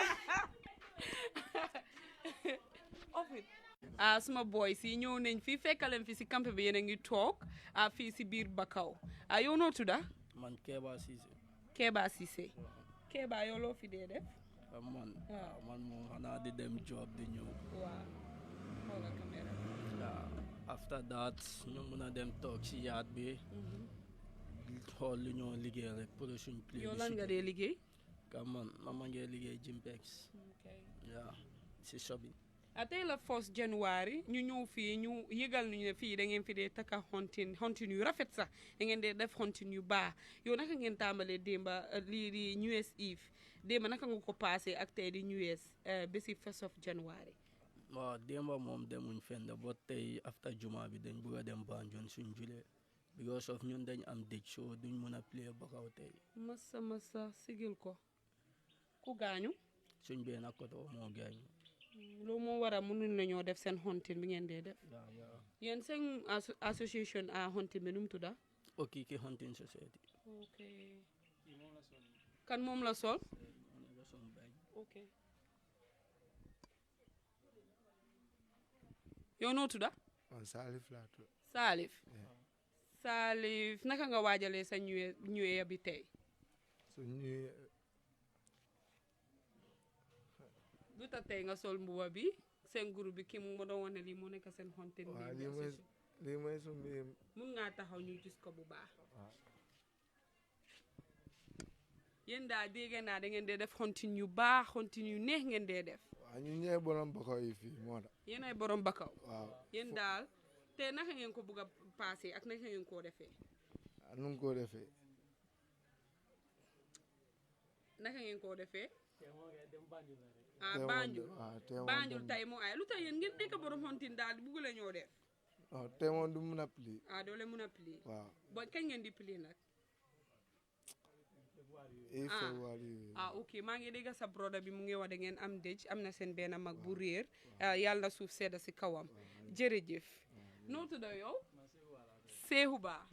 ofit suma boy si ñëw nañ fi fekkaleen fi si camp bi yéen a ngi toog fii si biir Bakaw yow noo tudda man Keba Cissé Keba Cissé Keba yow loo fi dee def man moom xanaa di dem job di ñëw waaw xoolal caméra after that ñu mën a dem toog si yaat bi xool lu ñoo liggéey rek pour suñ play yow lan nga dee liggéey ka man ma ngee liggéey Jimpex si shopping tey la 1st January ñu ñëw fii ñu yëgal ñu ne fii da ngeen fi dee takka hontin yu rafet sax da ngeen dee def hontin yu baax yow naka ngeen tàmbalee démba lii di New Year's Eve démba naka nga ko passé ak tey di New Year's bési 1st of January waaw démba moom demuñ fenn ba tey after juma bi dañ bëgg a dem Banjul suñ julee because of ñun dañ am dëj so duñ mën a play Bakaw tey masa sigil ko ku gaañu suñ benn koto moo gaañu loolu moo waral mënuñ la ñoo def seen hontin bi ngeen dee def yéen seen association hontin bi nu mu tudda Okiki Hunting Society ok kan moom la sol ok yow noo tudda Salif laa tudd Salif naka nga waajalee sa ñëwee bi tey su ñëwee lu tax tey nga sol mbuba bi seen groupe bi kii mu ma doon wane lii moo nekk seen hontin waaw lii mooy su mbir mun ngaa taxaw ñu gis ko bu baax yéen daal dégg naa da ngeen dee def hontin yu baax hontin yu neex ngeen dee def waaw ñu ñëwee borom Bakaw yi fii moo tax yéen ay borom Bakaw waaw yéen daal te naka ngeen ko bëgg a passé ak naka ngeen koo defee nu ngi ko defee naka ngeen koo defee Banjul tey moo ay lu tax yéen ngeen nekk borom hontin daal di bëgg la ñoo def tey moom du mun a pli doo leen mun a pli waaw ba kañ ngeen di pli nag February. ok maa ngi dégg sa brother bi mu ngi wax da ngeen am dëj am na seen benn mag bu réer yàlla na suuf sedda si kawam jërëjëf noo tudd yow Seehu Ba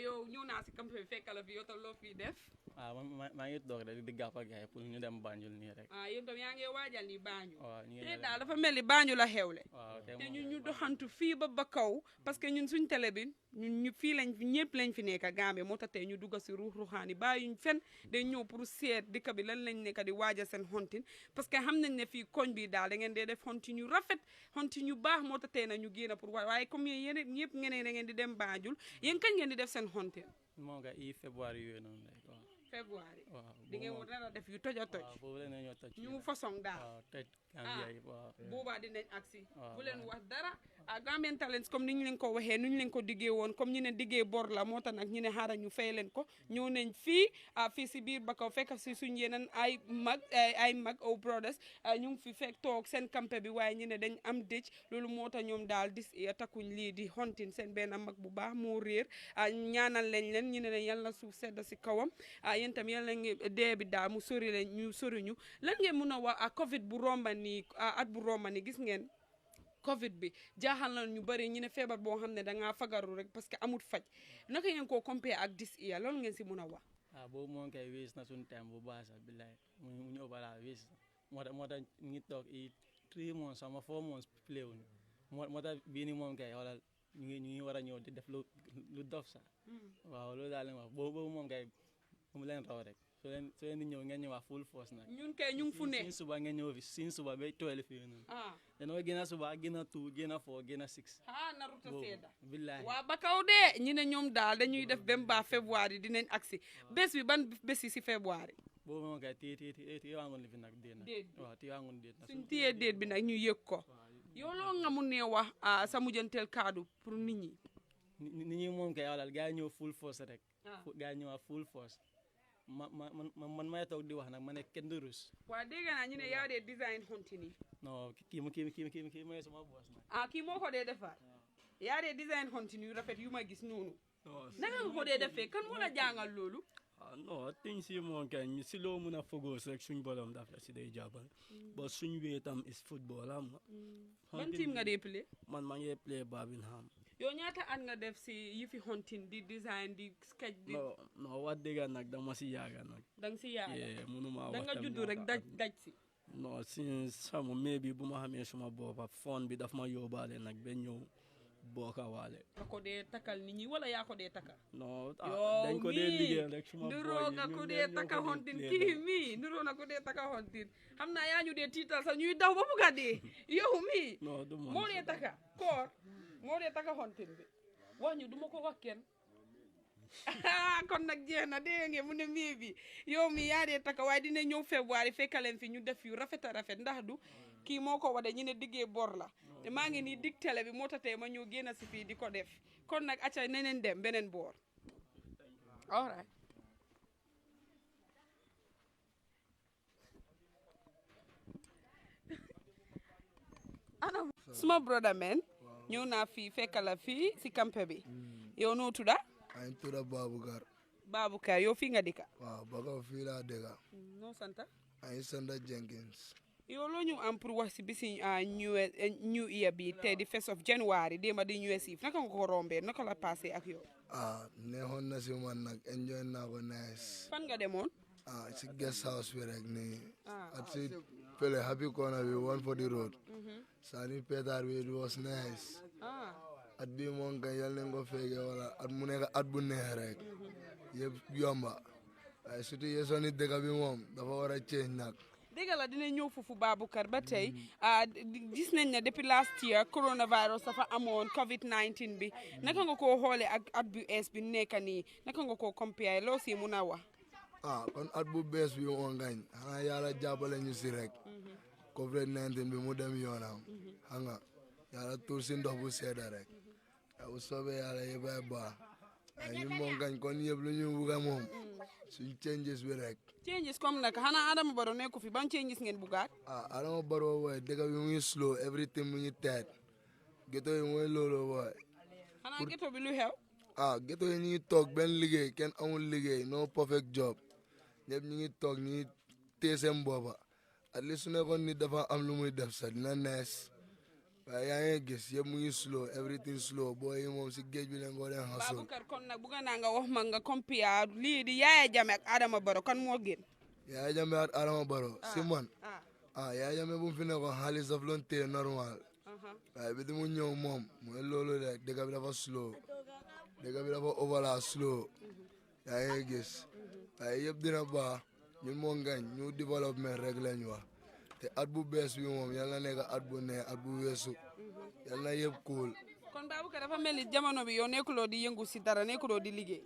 yow ñëw naa si campagne bi fekk la fi yow tam loo fii def maa ngi toog rek di gàpp ak gars yi pour ñu dem Banjul nii rek yow tam yaa ngi waajal ni Banjul waaw te daal dafa mel ni Banjul la xewle te ñun ñu doxantu fii ba kaw parce que ñun suñ télé bi ñun ñu fii lañ ñëpp lañ fi nekk Gambie moo tax tey ñu dugg si ruuxaani bàyyuñ fen day ñëw pour seet dëkk bi lan lañ nekk di waajal seen xontin parce que xam nañ ne fii koñ bi daal da ngeen dee def xontin yu rafet xontin yu baax moo tax tey na ñu génn pour waaye comme yéen ñëpp ngeen da ngeen di dem Banjul yéen kañ ngeen di def seen xontin moo nga février yooyu noonu rek waaw février di ngeen war a def yu toj a toj ñu façon daal boobaa dinañ agsi bu leen wax dara Gambian Talents comme ni ñu leen ko waxee nu ñu leen ko diggee woon comme ñu ne diggee bor la moo tax nag ñu ne xaaral ñu fay leen ko ñëw nañ fii si biir Bakaw fekk si suñ yeneen ay mag au brothers ñu ngi fi fekk toog seen campé bi waaye ñu ne dañ am dëj loolu moo tax ñoom daal takkuñ lii di xontin seen benn mag bu baax moo réer ñaanal leen ñu ne leen yàlla na suuf sedda si kawam yéen tam yàlla ngi dee bi daal mu sori leen ñu sori ñu lan ngeen mun a wax Covid bu romba nii at bu romba nii gis ngeen Covid bi jaaxal na ñu bëri ñu ne feebar boo xam ne dangaa fagaru rek parce que amut faj naka ngeen koo compare ak this year loolu ngeen si mun a wax boobu moom kay wees na suñu temps bu baax sax billaay mu ñu ëppalaa wees moo tax ñu ngi toog 3 months sama 4 months play wuñu moo tax bii ni moom kay xoolal ñu ngi war a ñëw di def lu dof sax waaw loolu daal leen wax boobu moom kay mu leen raw rek soo leen di ñëw ngeen ñëwaat full force nag ñun kay ñu ngi fu ne sin suba ngeen ñëw fi sin suba ba 12 fii noonu dañoo gën a suba gën a 2 gën a 4 gën a 6 naruta seeda billahi waa Bakaw de ñu ne ñoom daal dañuy def ba mbaa février dinañ agsi bés bi ban bés yi si février boobu moom kay téye waa ngoon li fi nag déet waaw téye waa ngoon déet suñ téyee déet bi nag ñu yëg ko yow loo nga mun ne wax sa mujjanteel kaddu pour nit ñi moom kay walal gars yi ñëw full force rek gars yi ñëwaat full force man may toog di wax nag ma ne kenn du rus waa dégg naa ñu ne yaa dee design xontin yi non kii mooy sama boss nag kii moo ko dee defar yaa dee design xontin yu rafet yu ma gis noonu naka nga ko dee defee kan moo la jàngal loolu non tiñ si moom kay si loo mun a fogoos rek suñ borom daf la si day jàppal ba suñ wee tam is football am nga ban team nga dee play man maa ngi play Birmingham yow ñaata at nga def si yëfi xontin di design di sketch di non wax dëgg nag dama si yaaga nag danga si yaaga mënuma wax da nga juddu rek daj si non si sama mais bi bu ma xamee suma boppa fon bi daf ma yóbbaale nag ba ñëw booka waale nga ko dee takkal nit ñi wala yaa ko dee takkal non dañ ko dee liggéey rek suma nuroo nga ko dee takka xontin kii mii nuroo na ko dee takka xontin xam naa yaa ñu dee tiital sax ñuy daw ba bugg a dee yow mii moo dee takka koor moo dee takka xontin bi wax ñu duma ko wax kenn kon nag jeex na dégg ngeen mu ne mii bi yow mi yaa dee takka waaye dina ñëw février fekkaleen fi ñu def yu rafet a rafet ndax du kii moo ko wade ñu ne diggee bor la te maa ngi nii dig télé bi moo tatee ma ñëw génn si fii di ko def kon nag acca neneen dem beneen boor all right ana suma brother man ñëw naa fii fekkala fii si campé bi yow noo tudda ay tudda Baboucar yow fii nga dëkka waaw Bakaw fii laa dëkka noo santa ay santa Jenkins yow loo ñu am pour wax si bisi new year bi tey di 1st of January démba di New Year's Eve naka nga ko rombee naka la passé ak yow neexoon na si man nag enjoy naa ko nice fan nga demoon si guest house bi rek nii at si fële happy corner bi one for the road sani petar bi it was nice at bi moom kay yal nañ ko fekkee wala at mu nekk at bu neex rek yëpp yomba waaye surtout yesoni dëkk bi moom dafa war a change nag dégg la dina ñëw foofu Baboucar ba tey gis nañ ne depuis last year coronavirus dafa amoon COVID-19 bi naka nga koo xoolee ak at bu bees bi nekk nii naka nga koo compare loo si mun a wax kon at bu bees bi moo ngañ xanaa yàlla jàppale ñu si rek COVID-19 bi mu dem yoonam xam nga yàlla tuur si ndox bu sedda rek bu soobee yàlla yëpp ay baax ay ñu moo ngañ kon yëpp lu ñu bugga moom suñ changes bi rek changes comme nag xanaa Adama Barrow nekku fi ban changes ngeen bugaat Adama Barrow wooy dëkk bi mu ngi slow everything mu ngi teet ghetto yi mooy loolu wooy xanaa ghetto bi lu xew ghetto yi ñu ngi toog benn liggéey kenn amul liggéey no perfect job ñëpp ñu ngi toog ñu ngi téye seen boppa at least su nekkoon nit dafa am lu muy def sax dina nees waaye yaa ngi gis yëpp mu ngi slow everything slow booy yi moom si géej bi leen ko leen xasul Baboucarr kon nag bëgg naa nga wax ma nga compare lii di Yaya Jammeh ak Adama Barrow kan moo gën Yaya Jammeh ak Adama Barrow si man Yaya Jammeh bu mu fi nekkoon xaalis daf loon téye normal waaye bi mu ñëw moom mooy loolu rek dëkk bi dafa slow dëkk bi dafa overla slow yaa ngi gis waaye yëpp dina baax ñun moo ngañ ñu développement rek lañ wax te at bu bees bi moom yal na nekk at bu ne at bu weesu yal na yëpp cool kon Baboucarr dafa mel ni jamono bi yow nekkuloo di yëngu si dara nekkuloo di liggéey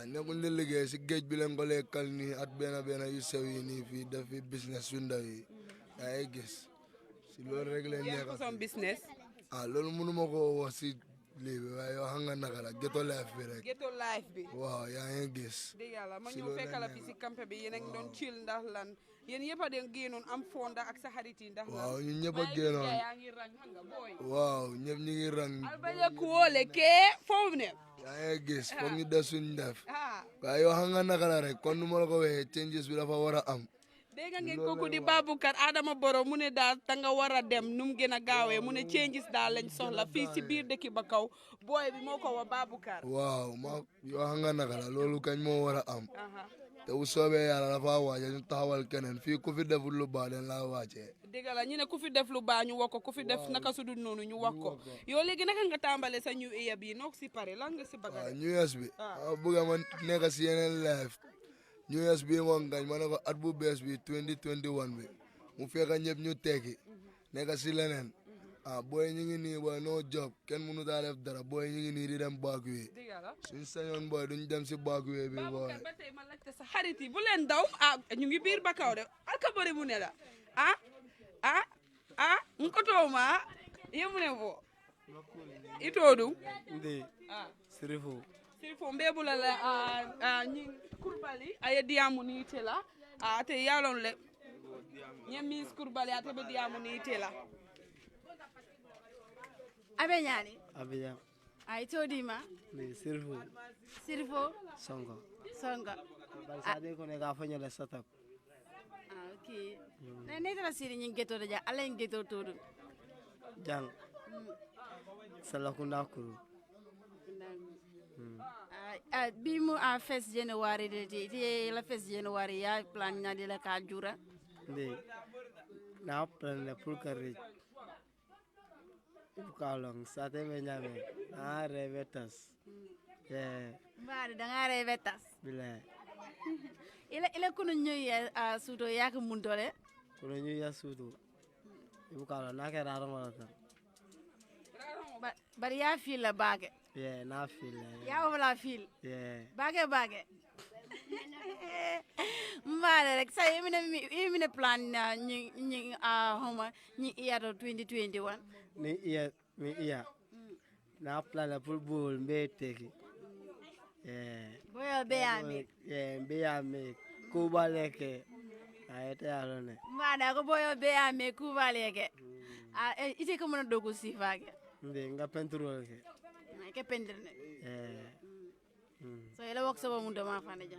nekkul di liggéey si géej bi leen ko lekkal nii at benn yu sew yi nii fii def fi business yu ndaw yi yaa ngi gis si loolu rek leen nekk som business loolu mënuma ko wax si lii bi waaye yow xam nga naka la ghetto life bi rek ghetto life bi waaw yaa ngi gis dëgg yàlla ma ñëw fekk la fi si campé bi yéen a ngi doon chill ndax lan yéen yëpp a den génnoon am fonda ak sa xarit yi ndax lan waaw ñun ñëpp a génnoon yaa ngi rang xam nga booy waaw ñëpp ñu ngi rang albaña kuwole kee foofu ne yaa ngi gis foog ñu def suñ def waaye yow xam nga naka la rek kon nu ma la ko waxee changes bi dafa war a am dégg ngeen kooku di Baboucarr Adama Barrow mu ne daal da nga war a dem nu mu gën a gaawee mu ne changes daal lañ soxla fii si biir dëkk ba kaw booy bi moo ko wa Baboucarr waaw ma yow xam nga naka la loolu kañ moo war a am te bu soobee yàlla dafa waaje ñu taxawal keneen fii ku fi deful lu baax den laa waajee dëgg la ñu ne ku fi def lu baax ñu wax ko ku fi def naka su dul noonu ñu wax ko yow léegi naka nga tàmbale sa new year bi noo si pare lan nga si bëgg a new years bi bëgg ma nekk si yeneen live new years bi moom ngañ ma ne ko at bu bees bi 2021 bi mu fekk ñëpp ñu tekki nekk si leneen booy ñu ngi nii booy no job kenn mënu taa def dara booy ñu ngi nii di dem baakuwee suñ sañoon booy duñ dem si baakuwee bi booy ba tey ma laajte sa xarit yi bu leen daw ñu ngi biir Bakaw de alka bëri mu ne la nkotoma yemune bo itodu ndi sirifo mbebula la ñi kurbali aye diamu ni tela ate yalon le ñemis kurbali ate be diamu ni tela abe ñani abiya ay todima ndi sirifo songo bal sade ko ne ga fanyale satak okay ne tara siri ñi geto ja ala ñi geto todu jang salakunda kuru bimu a first January de la first January ya plan na de la ka jura ndi na plan le pour que kalong sate be nyame na revetas mbaade da nga revetas bila ile kunu ñuy suuto yak mun dole kunu ñuy ya suuto ibu kala na ke raro mala tan bari ya fil la baage na fil ya wala fil baage mbaade rek sa yemine plan ñi homa ñi iya 2021 ni iya mi iya na plan la pour bol mbe teki boyo be ami be ami kuba leke ayete alone mbaade ko boyo be ami kuba leke ite ko mona dogu sifage ndi nga penturo ke pendirne so ela wok sabo mundo ma fane ja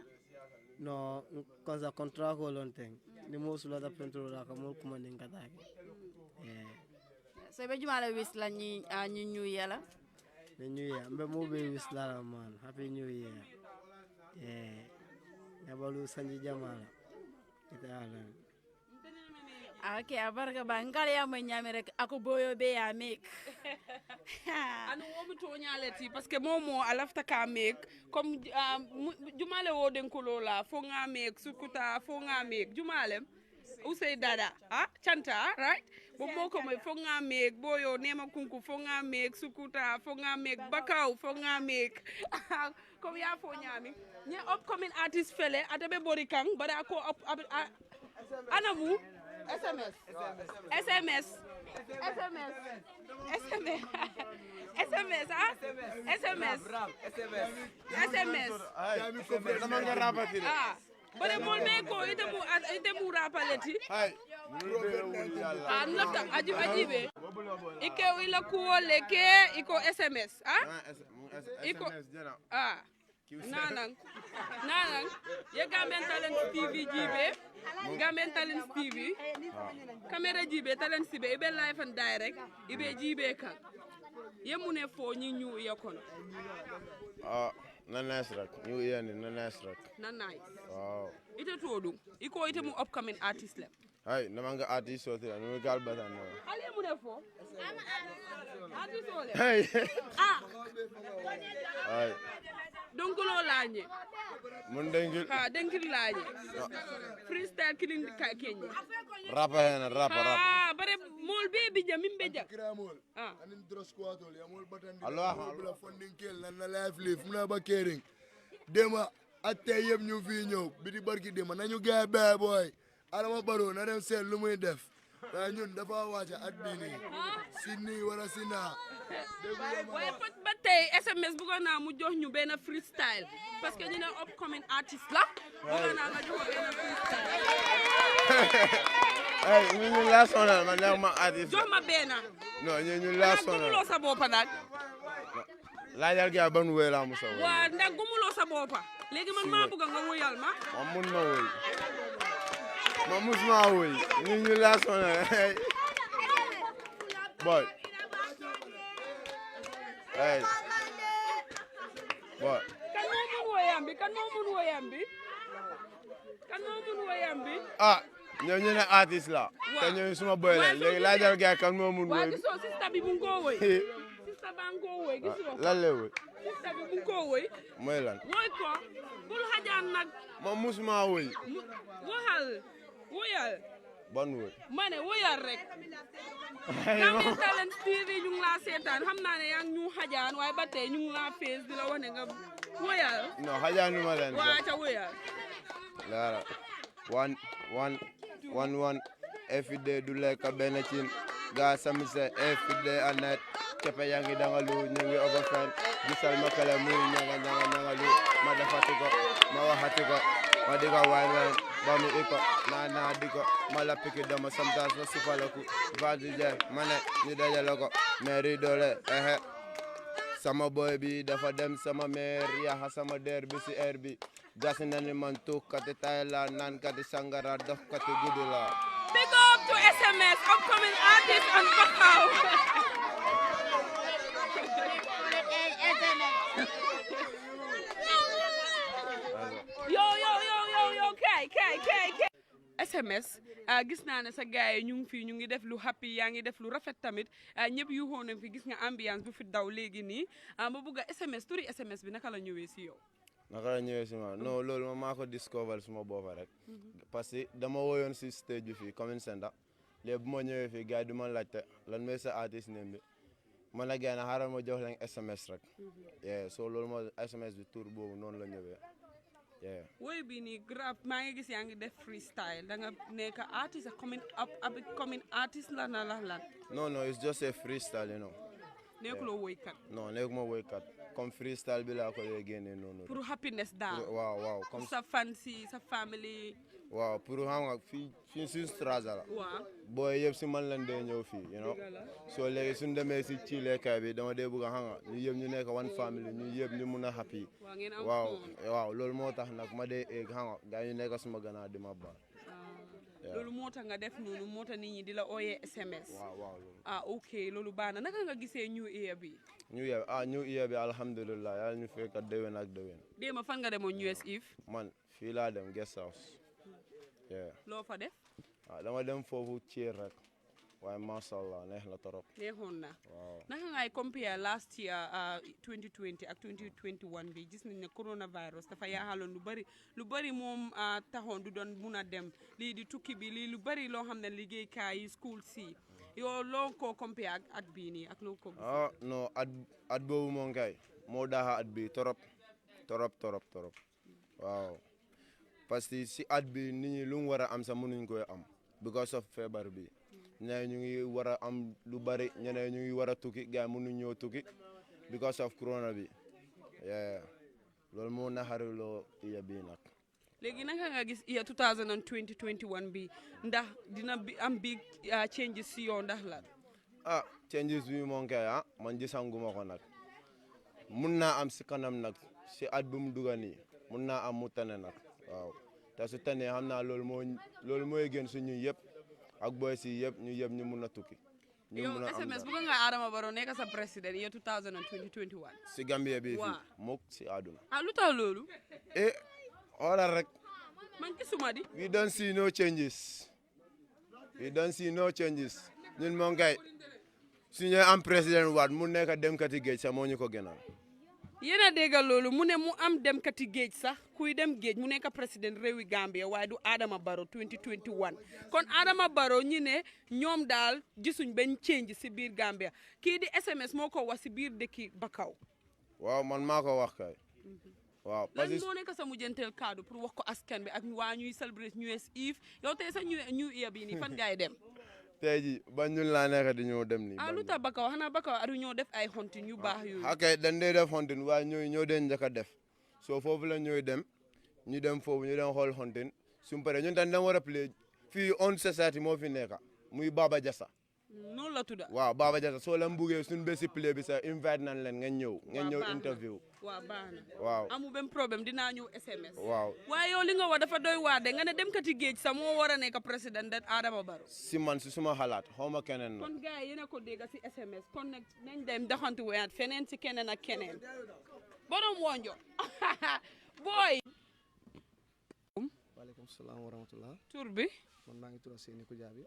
no cosa contrat ko lonten ni mo sula da penturo la ko mo kuma ni ngata so be juma la wis la ñi ñu yela the new year mbe mo be wis la man happy new year yabalu sanji jamala ita ala okay abarka ba ngale ya may ñame rek ako boyo be ya mek anu womu to ñaleti parce que momo alafta ka mek comme jumale wo den ko lola fo nga mek sukuta fo nga mek jumalem usay dada chanta right bo moko moy fo nga mek boyo nema kunku fo nga mek sukuta fo nga mek bakaw fo nga mek comme ya fo ñami ñe upcoming artist fele adabe bori kang bara ko anamu SMS bare mol me ko ite mu rapaleti nota ajibe ike ila kuole ke iko SMS iko Nanang ye Gambian Talents TV jibe Gambian Talents TV camera jibe talents sibe ibe live and direct ibe jibe kan ye mune fo ñi ñu yakono na nice rek ñu yene na nice rek na nice waaw ite todu iko ite mu upcoming artist la ay namanga artist so tira no gal batan no ali mune fo artist ole hey ay donc lo lañe mun dengil dengil lañe freestyle killing ka kenye rap bare mol be jam mimbe jam anin dros kwatol ya mol batan Allah bla funding kel na live live muna ba kering dema atte yeb ñu fi ñew bi di barki dema nañu gaay bay boy Adama Barrow na dem seet lu muy def waaye ñun dafa wàcc at bii nii si nii wala si naa waaye ba tey SMS bëggoon naa mu jox ñu benn freestyle parce que ñu ne upcoming artist la bëggoon naa nga jox benn freestyle ay ñu la sonal man neex ma artist jox ma benn non ñu la sonal gumuloo sa boppa nag laajal ga ban wéy la mu sa wéy waa ndax gumuloo sa boppa léegi man maa bëgg nga wuyal ma mun na wéy ma musuma woy ñu la sonal boy hey boy kan moo mun woyam bi ñu ne artiste la te ñu suma boy la léegi laajal ga kan moo mun woy waa gisoo sista bi bu ko woy sista ba ko woy gisoo lan la woy sista bi bu ko woy mooy lan woy ko bul xajaan nag ma musuma woy waxal woyal ban woy ma ne woyal rek Gambian Talents TV ñu ngi laa seetaan xam naa ne yaa ngi ñu xajaan waaye ba tey ñu ngi laa fees di la wax ne nga woyal non xajaanu ma leen waa ca woyal dara one every day du lekk benn cin ga samise every day anet kepe yaa ngi dangalu ñu ngi overfen gisal ma kale muy ñanga lu ma defati ko ma waxati ko ma diga waymen ba mi iko na diko ma la piki dama sometimes ma sifalaku vadi je mane ñu dajale ko mairie doole sama boy bi dafa dem sama mère ya sama der bi si air bi jasi nani man tukkati tayla nan kati sangara dox kati gudula big up to SMS upcoming artist and Fakao yo kay SMS gis naa ne sa gars yi ñu ngi fii ñu ngi def lu happy yaa ngi def lu rafet tamit ñëpp yu xoon nañ fi gis nga ambiance bu fi daw léegi nii ma bëgg a SMS turi SMS bi naka la ñëwee si yow naka la ñëwee si ma non loolu ma maa ko discover suma boppa rek parce que dama woyoon si stage bi fii commune Senda léegi bu ma ñëwee fii gars yi du ma laajte lan mooy sa artiste name bi man la gars yi na xaaral ma jox leen SMS rek so loolu moo SMS bi tur boobu noonu la ñëwee woy bi nii grab maa ngi gis yaa ngi def freestyle da nga nekk artiste a coming artiste la na la lan non it's just a freestyle you know nekkuloo woykat non nekkuma woykat comme freestyle bi laa ko dee génne noonu pour happiness daal waaw comme sa fancy sa family waaw pour xam nga fii suñu straza la waaw booy yëpp si man lañ dee ñëw fii you know soo léegi suñu demee si ci leekaay bi dama dee bëgg a xam nga ñu yëpp ñu nekk one family ñu yëpp ñu mun a happy waaw loolu moo tax nag ma dee egg xam nga gaa ñu nekk suma gannaaw di ma baal loolu moo tax nga def noonu moo tax nit ñi di la ooyee SMS waaw ok loolu baax na naka nga gisee new year bi new year bi alhamdulillah yàlla ñu fekk déwén ak déwén déema fan nga demoon US Eve man fii laa dem guest house loo fa def dama dem foofu ciir rek waaye macha allah neex na torop neexoon na naka ngay compare last year 2020 ak 2021 bi gis nañ ne coronavirus dafa yaaxaloon lu bari moom taxoon du doon mun a dem lii di tukki bi lii lu bari loo xam ne liggéeykaay yi school si yow loo ko compare ak at bii nii ak loo ko gis non at boobu moom kay moo daaxa at bi torop waaw parce que si at bi nit ñi lu mu war a am sax mënuñ koy am because of feebar bi ñeneen ñu ngi war a am lu bari ñeneen ñu ngi war a tukki gars yi mënuñ ñëw tukki because of corona bi loolu moo naxariloo iya bi nag léegi naka nga gis iya 2020-21 bi ndax dina am big changes si yow ndax la changes bi moom kay man gisanguma ko nag mun naa am si kanam nag si at bu mu duga nii mun naa am mu tane nag waaw te su tanee xam naa loolu mooy gën suñu yëpp ak boy si yëpp ñu mun a tukki. ñu mun a am SMS bëgg nga Adama Barrow nekk sa président year 2021. si Gambia bi fii mook si àdduna. lu tax loolu. xoolal rek. man gisuma di. we don't see no changes. ñun moom kay su ñu am président waat mu nekk demkati géej sax moo ñu ko gënal. yéen a déggal loolu mu ne mu am demkati géej sax kuy dem géej mu nekk président réewi Gambia waaye du Adama Barrow 2021 kon Adama Barrow ñi ne ñoom daal gisuñ benn change si biir Gambia kii di SMS moo ko wax si biir dëkki Bakaw. waaw man maa ko wax kay. waaw parce que lan moo nekk sa mujjanteel kaddu pour wax ko askan bi ak waa ñuy célébrer New Year's Eve yow tey sa New Year bi nii fan ngay dem. tey jii ba ñun laa nekk di ñoo dem nii. lu tax Bakaw xanaa Bakaw adu ñoo def ay xontin yu baax yooyu. ok dañ dee def xontin waaye ñoo dee njëkk a def soo foofu la ñooy dem ñu dem foofu ñu dem xool xontin suñu paree ñun tamit dañ war a play fii on society moo fi nekk muy Baba Jassa. noonu la tudd. waaw Baba Jassa soo leen buggee suñu bési play bi sax invite nañ leen ngeen ñëw interview. waaw baax na. waaw amu benn problème dinaa ñëw SMS. waaw waaye yow li nga wax dafa doy waar de nga ne dem kati géej sax moo war a nekk président de Adama Barrow. si man si suma xalaat xaw ma keneen na. kon gars yi yéen a ko dégg si SMS kon nag nañ dem doxantu waat feneen si keneen ak keneen. borom wonjo booy. waaleykum salaam wa rahmatulah. tur bi. man maa ngi tudd Seyni Kujaabi.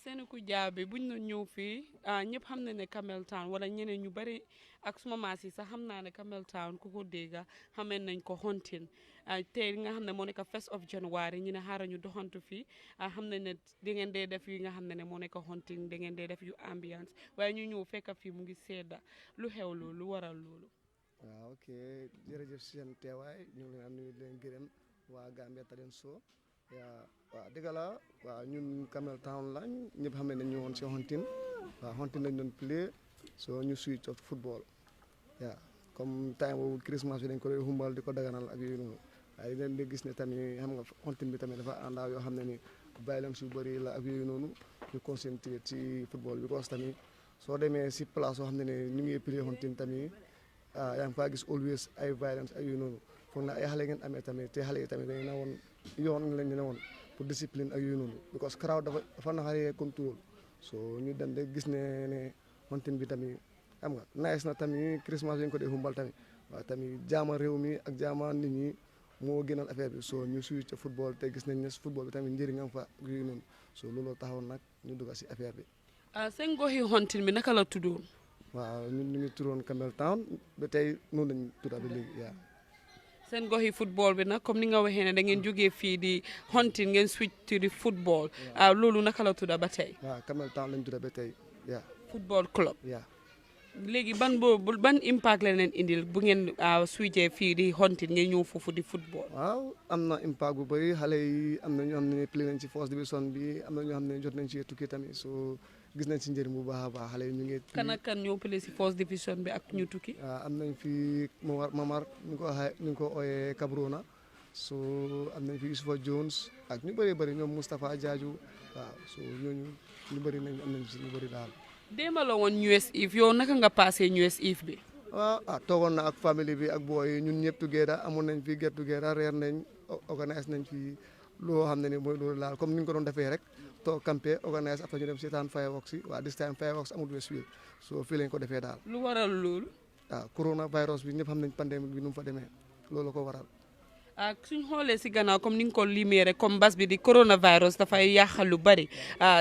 Seyni Kujaabi buñ na ñëw fii ñëpp xam na ne Camel Town wala ñeneen ñu bari ak suma maas yi sax xam naa ne Camel Town ku ko dégga xamee nañ ko hunting tey nga xam ne moo nekk 1st of January ñu ne xaaral ñu doxantu fii xam nañ ne da ngeen dee def yi nga xam ne moo nekk hunting da ngeen dee def yu ambiance waaye ñu ñëw fekk fii mu ngi sedda lu xew loolu lu waral loolu. waaw ok jërëjëf si seen teewaay ñu ngi leen nuyu leen gërëm waa Gambia Talent Show waaw dëgg la waaw ñun Camel Town lañ ñëpp xam ne ñu woon si hunting waaw hunting lañ doon play so ñu switch of football comme time boobu Christmas bi dañ ko doon xumbal di ko daganal ak yooyu noonu waaye leen di gis ne tamit xam nga hunting bi tamit dafa àndaaw yoo xam ne ni violence yu bëri la ak yooyu noonu ñu concentré ci football because tamit soo demee si place soo xam ne ñu ngi play hunting tamit yaa ngi faa gis always ay violence ak yooyu noonu foog na ay xale ngeen amee tamit te xale yi tamit dañu ne woon yoon lañ ne woon pour discipline ak yooyu noonu because crowd dafa naxaree contrôle so ñu dem de gis ne hunting bi tamit xam nga nice na tamit Christmas bi ñu ko dee xumbal tamit waaye tamit jaama réew mi ak jaama nit ñi moo gënal affaire bi so ñu suy ca football te gis nañ ne football bi tamit njëriñam fa ak yooyu noonu so looloo taxawoon nag ñu dugg si affaire bi. seen goxi hunting bi naka la tuddoon. waaw ñun ñu ngi tuddoon Camel Town ba tey noonu lañ tudda ba léegi yaa seen goxi football bi nag comme ni nga waxee ne da ngeen jógee fii di hunting ngeen switch to di football loolu naka la tudda ba tey. waaw Camel Town lañ tudda ba tey yaa football club. yaa léegi ban impact la leen indil bu ngeen switché fii di hunting ngeen ñëw foofu di football. waaw am na impact bu bëri xale yi am na ñoo xam ne play nañ ci first division bi am na ñoo xam ne jot nañ ci tukki tamit so gis nañ ci njëriñ bu baax a baax xale yi ñu ngi. kan ak kan ñoo play ci first division bi ak ñu tukki. waaw am nañ fi Mamar ñu ngi ko ooyee Cabrona so am nañ fi Youssoufa Jones ak ñu bëri bëri ñoom Moustapha Diadio waaw so ñooñu ñu bëri nañ am nañ ci ñu bëri daal. démba la woon New Year's Eve yow naka nga passé New Year's Eve bi. waaw toogoon na ak famille bi ak booy ñun ñëpp together amoon nañ fi get together reer nañ organise nañ fi loo xam ne ni mooy loolu daal comme ni ñu ko doon defee rek toog campé organise après ñu dem seetaan fireworks yi waa this time fireworks amul Westfield so fii lañ ko defee daal. lu waral loolu. waaw coronavirus bi ñëpp xam nañ pandémie bi nu mu fa demee loolu ko waral. suñ xoolee si gannaaw comme ni nga ko limee rek comme bas bi di coronavirus dafay yàqal lu bari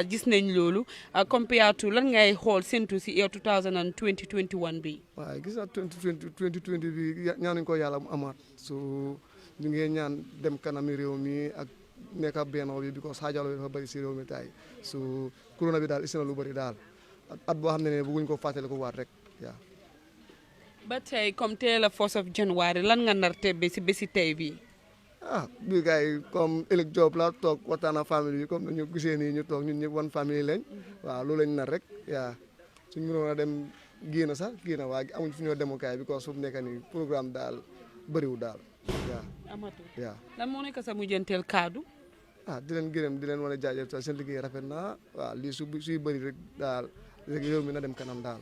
gis nañ loolu compared to lan ngay xool séntu si year 2021 bi. waaw gis naa 2020 bi ñaanuñ ko yàlla mu amaat so ñu ngi ñaan dem kanami réew mi ak nekk ab benn bi because xaajaloo bi dafa bëri si réew mi tay so corona bi daal is na lu bëri daal at boo xam ne bëgguñ ko fàttali ko waat rek waaw. ba tey comme tey la 1st of January lan nga nar tebbe si bési tey bi bi gars yi comme ëllëg job la toog waxtaan ak famille bi comme ñu gisee nii ñu toog ñun ñëpp wan famille lañ waaw loolu lañ nar rek yaa suñ mënoon a dem génn sax génn waa amuñ fu ñoo demukaay bi because fu mu nekk nii programme daal bëriwul daal waaw amatu waaw lan moo nekk sa mujjanteel kaddu di leen gërëm di leen wan a jaajëf seen liggéey rafet na waaw lii suy bëri rek daal léegi réew mi na dem kanam daal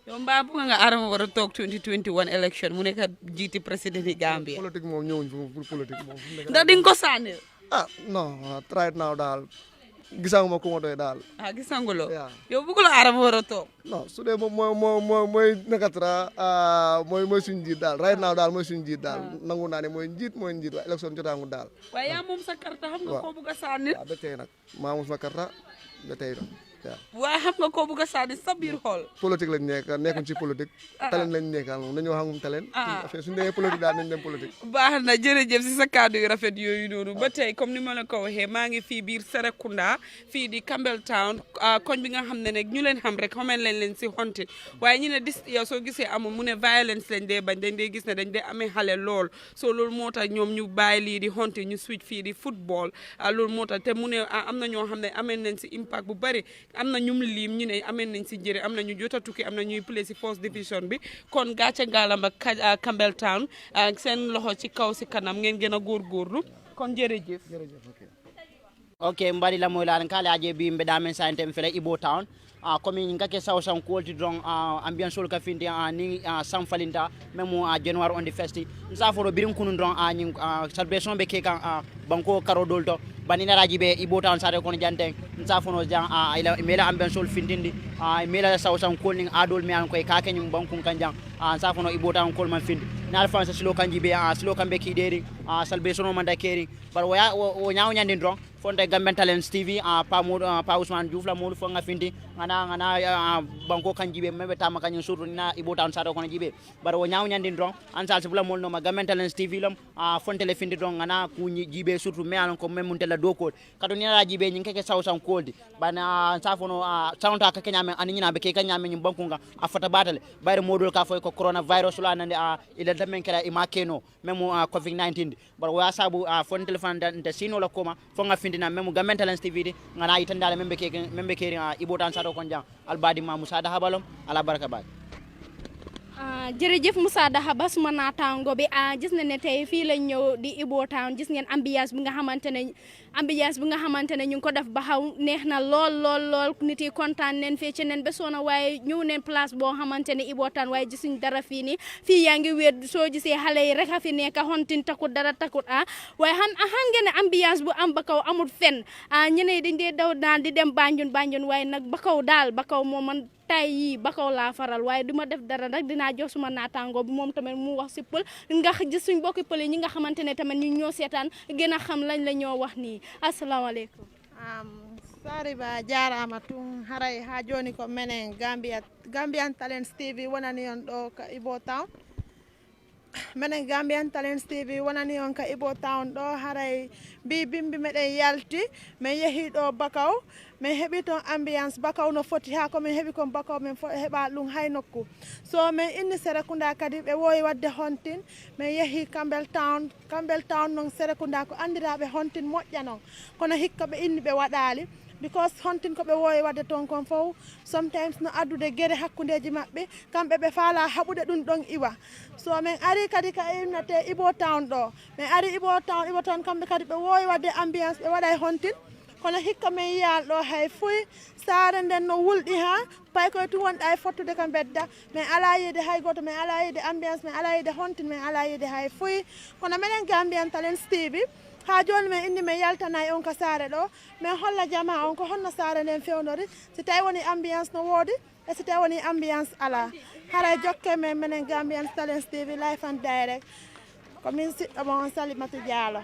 yow mbaa bu nga Adama war a toog 2021 election mu nekk jiiti président yi Gambia. politique moom ñëwuñ pour politique moom. ndax di nga ko sànni. non right now daal gisanguma ku ma doy daal. gisanguloo. yow bëgguloo Adama war a toog. non su dee mooy nakatara mooy suñu njiit daal right now daal mooy suñu njiit daal nangu naa ne mooy njiit waaye élection jotaangu daal. waaye yaa moom sa karta xam nga koo bëgg a sànni. ba tey nag maa moom sama karta ba tey nag. waaye xam nga koo bëgg a sànni sa biir xool. politique lañ nekkuñ ci politique. talent lañ nekkal moom dañoo xam talent. suñu demee politique daal nañ dem politique. baax na jërëjëf si sa kàddu yu rafet yooyu noonu ba tey comme ni ma la ko waxee maa ngi fii biir Serekunda fii di Campbelltown koñ bi nga xam ne nag ñu leen xam rek xamee leen si honte waaye ñu ne dis yow soo gisee amul mu ne violence lañ dee bañ dañ dee gis ne dañ dee amee xale lool soo loolu moo tax ñoom ñu bàyyi lii di honte ñu switch fii di football loolu moo tax te mu ne am na ñoo xam ne amee nañ si impact bu bari am na ñum liim ñu ne amee nañ si njëriñ am na ñu jot a tukki am na ñuy play si first division bi kon gàcce ngaalamba Campbelltown seen loxo ci kaw si kanam ngeen gën a góorgóorlu kon jërëjëf. ok mbadi la moy la kala aje bi mbeda men sa intem fele Ibo Town comme ngake saw sam quality drong ambiance sol ka findi ni sam falinta memo January on the festi sa foro birin kunun drong ni celebration be ke kan banko karo dolto banina raji be Ibo Town sare kono jante sa fono jang ila mela ambiance sol findindi mela saw sam kol ning adol mi an koy ka kenyum bankun kanjang sa fono Ibo Town kol man findi na alfansa silo kanji be silo kambe ki deri celebration man da keri bar wo nyaaw nyandin drong fonte Gambian Talents TV pa Ousmane Diouf la modou fo nga finti ngana banko kanjibe mebe tama kanyu suru na Ibo Town saro kono jibe bara wo nyaaw nyandi ndron ansal se bula mol no ma Gambian Talents TV lam fonte le finti don ngana ku jibe surtout me alan ko mem muntela do ko kado ni la jibe nyi keke sawsan koldi bana safono soundta ka kenya men ani nyina be ke kenya men banko nga afata batale bayre modol ka foy ko coronavirus la nande ila damen kala imakeno memo covid-19 bara wo asabu fonte le fanda de sino la koma fo nga na memu Gambian Talents TV ngana itandale membe ke Ibo Town sado kon jang albadi ma Musa Dahabalom ala baraka ba jërëjëf Moussa Dahaba suma naataango bi gis na ne tey fii lañ ñëw di Ibo Town gis ngeen ambiance bi nga xamante ne ñu ngi ko def ba xaw neex na lool nit yi kontaan neen fecc neen ba soona waaye ñëw neen place boo xamante ne Ibo Town waaye gisuñ dara fii nii fii yaa ngi wéet soo gisee xale yi rek a fi nekk hontin takut dara takut waaye xam ngeen ne ambiance bu am ba kaw amul fen ñeneen dañ dee daw daan di dem Banjul waaye nag ba kaw moo man tay yi bakaw laa faral waaye duma def dara nag dinaa jox suma naataango bi moom tamit mu wax si pël nga gis suñ bokki pël yi ñi nga xamante ne tamit ñu ñoo seetaan gën a xam lañ la ñoo wax nii asalaamaaleykum sariba jarama tun haray ha joni ko menen Gambian Talents TV wonani on ɗo ka Ibo Town menen Gambian Talents TV wonani on ka Ibo Town ɗo haray bimbi meɗen yalti min yeehi ɗo bakaw min heɓi toon ambiance bakaw no foti ha komin heɓi kon bakaw min heɓa ɗum hay nokku so min inni Serekunda kadi ɓe wowi wadde hontin min yeehi Campbelltown noon Serekunda ko andiraɓe hontin moƴƴa noon kono hikka ɓe inni ɓe waɗali because hontin ko ɓe wowi wadde toon kon fof sometimes no addude gueɗe hakkudeji maɓɓe kamɓe ɓe faala haɓude ɗum ɗon iwa so min ari kadi ka innate Ibo Town ɗo min ari Ibo Town kamɓe kadi ɓe wowi wadde ambiance ɓe waɗay hontin kono hikka min yiyal ɗo hay fuy saare nden no wulɗi ha pay koye tu wonɗa e fottude ka bedda min ala yide hay goto min ala yide ambiance min ala yide hontin min ala yide hay fuy kono minen Gambian Talents TV ha joni min inni min yaltanayi on ka saare ɗo min holla jama on ko honno saare nden fewnori si tawi woni ambiance no woodi e si tawi woni ambiance ala haray jokke men minen Gambian Talents TV live and direct komin siɗɗo mon on Salimata Diallo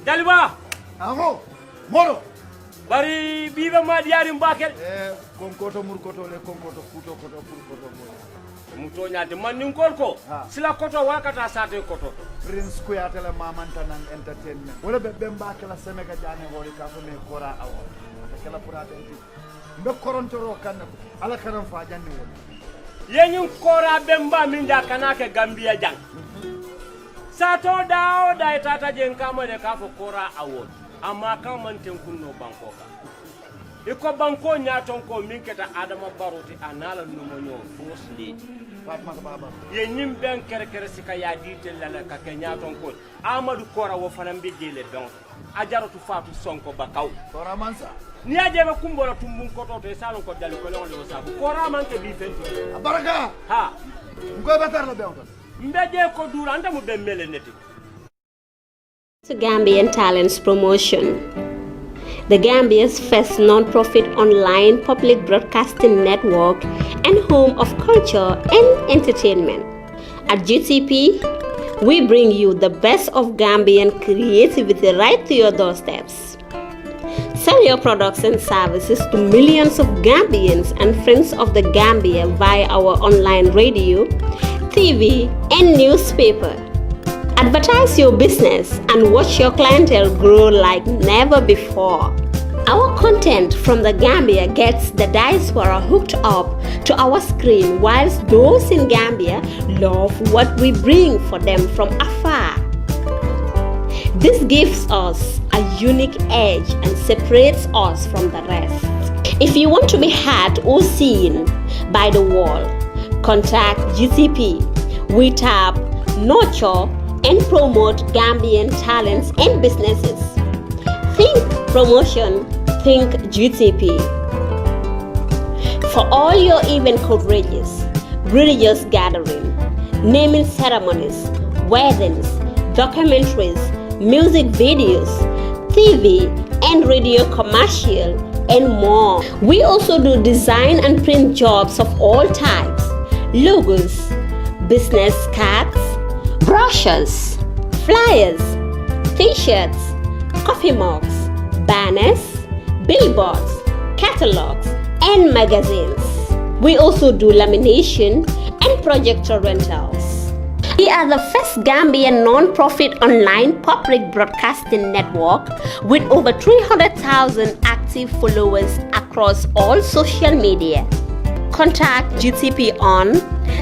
Daliba. Aho. Moro. Bari biba ma diari mbakel. Konkoto murkoto le konkoto futo koto purkoto mo. Muto nyaade man nin kolko. Sila koto wakata sate koto. Prince Kuyate le mamanta nan entertainment. Wala be mbakel semega jane woli ka so me kora awo. Kala pura denti. Mbe korontoro kan ala kanam fa janni woni. Yenyun kora bemba min da kanake Gambia jang. Sato dao da tata jen kama de ka fo kora awon. Amma kan man ten kunno banko ka. Iko banko nyaton ko min keta Adama Baroti anala numo nyo first lady. Fatma baba. Ye nyim ben kere sika ya ditel la ka ke nyaton ko. Amadou Kora wo fanam be jele don. Ajaratu Fatu Sonko bakaw. Kora mansa. Ni ajebe kumbola tumbun koto to salon ko dali ko lon sabu Kora man ke bi fenti. Baraka. Ha. Ngo batar la bewta. Mbeje ko dura anda mu be mele neti. To Gambian Talents Promotion, the Gambia's first non-profit online public broadcasting network and home of culture and entertainment. At GTP, we bring you the best of Gambian creativity right to your doorsteps. Sell your products and services to millions of Gambians and friends of the Gambia via our online radio, TV, and newspaper. Advertise your business and watch your clientele grow like never before. Our content from the Gambia gets the diaspora hooked up to our screen, whilst those in Gambia love what we bring for them from afar. This gives us a unique edge and separates us from the rest. If you want to be heard or seen by the world, contact GTP. We tap, nurture, and promote Gambian talents and businesses. Think promotion, think GTP. For all your event coverages, religious gathering, naming ceremonies, weddings, documentaries, music videos, TV and radio commercial, and more. We also do design and print jobs of all types, logos, business cards, brochures, flyers, t-shirts, coffee mugs, banners, billboards, catalogs, and magazines. We also do lamination and projector rentals. We are the first Gambian non-profit online public broadcasting network with over 300,000 active followers across all social media. Contact GTP on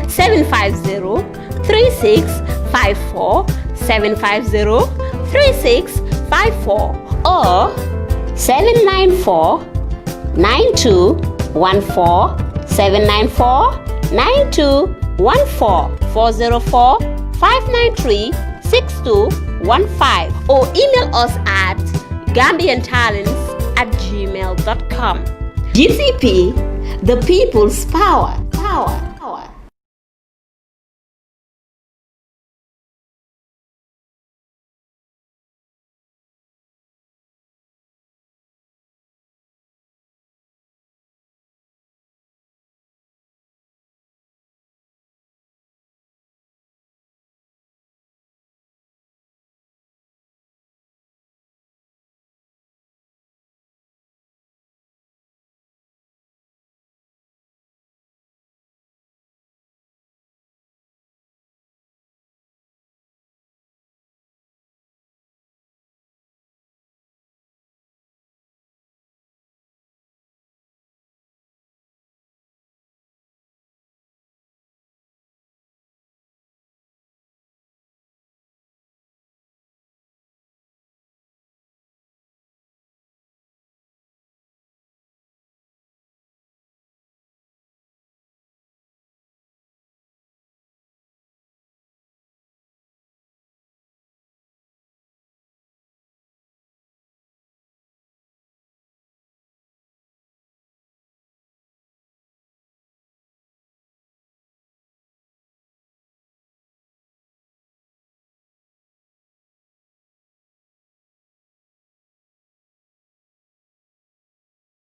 750-3654, 750-3654 or 794-9214, 794-9214, 404-593-6215 or email us at gambiantalents@gmail.com. GTP, the people's power.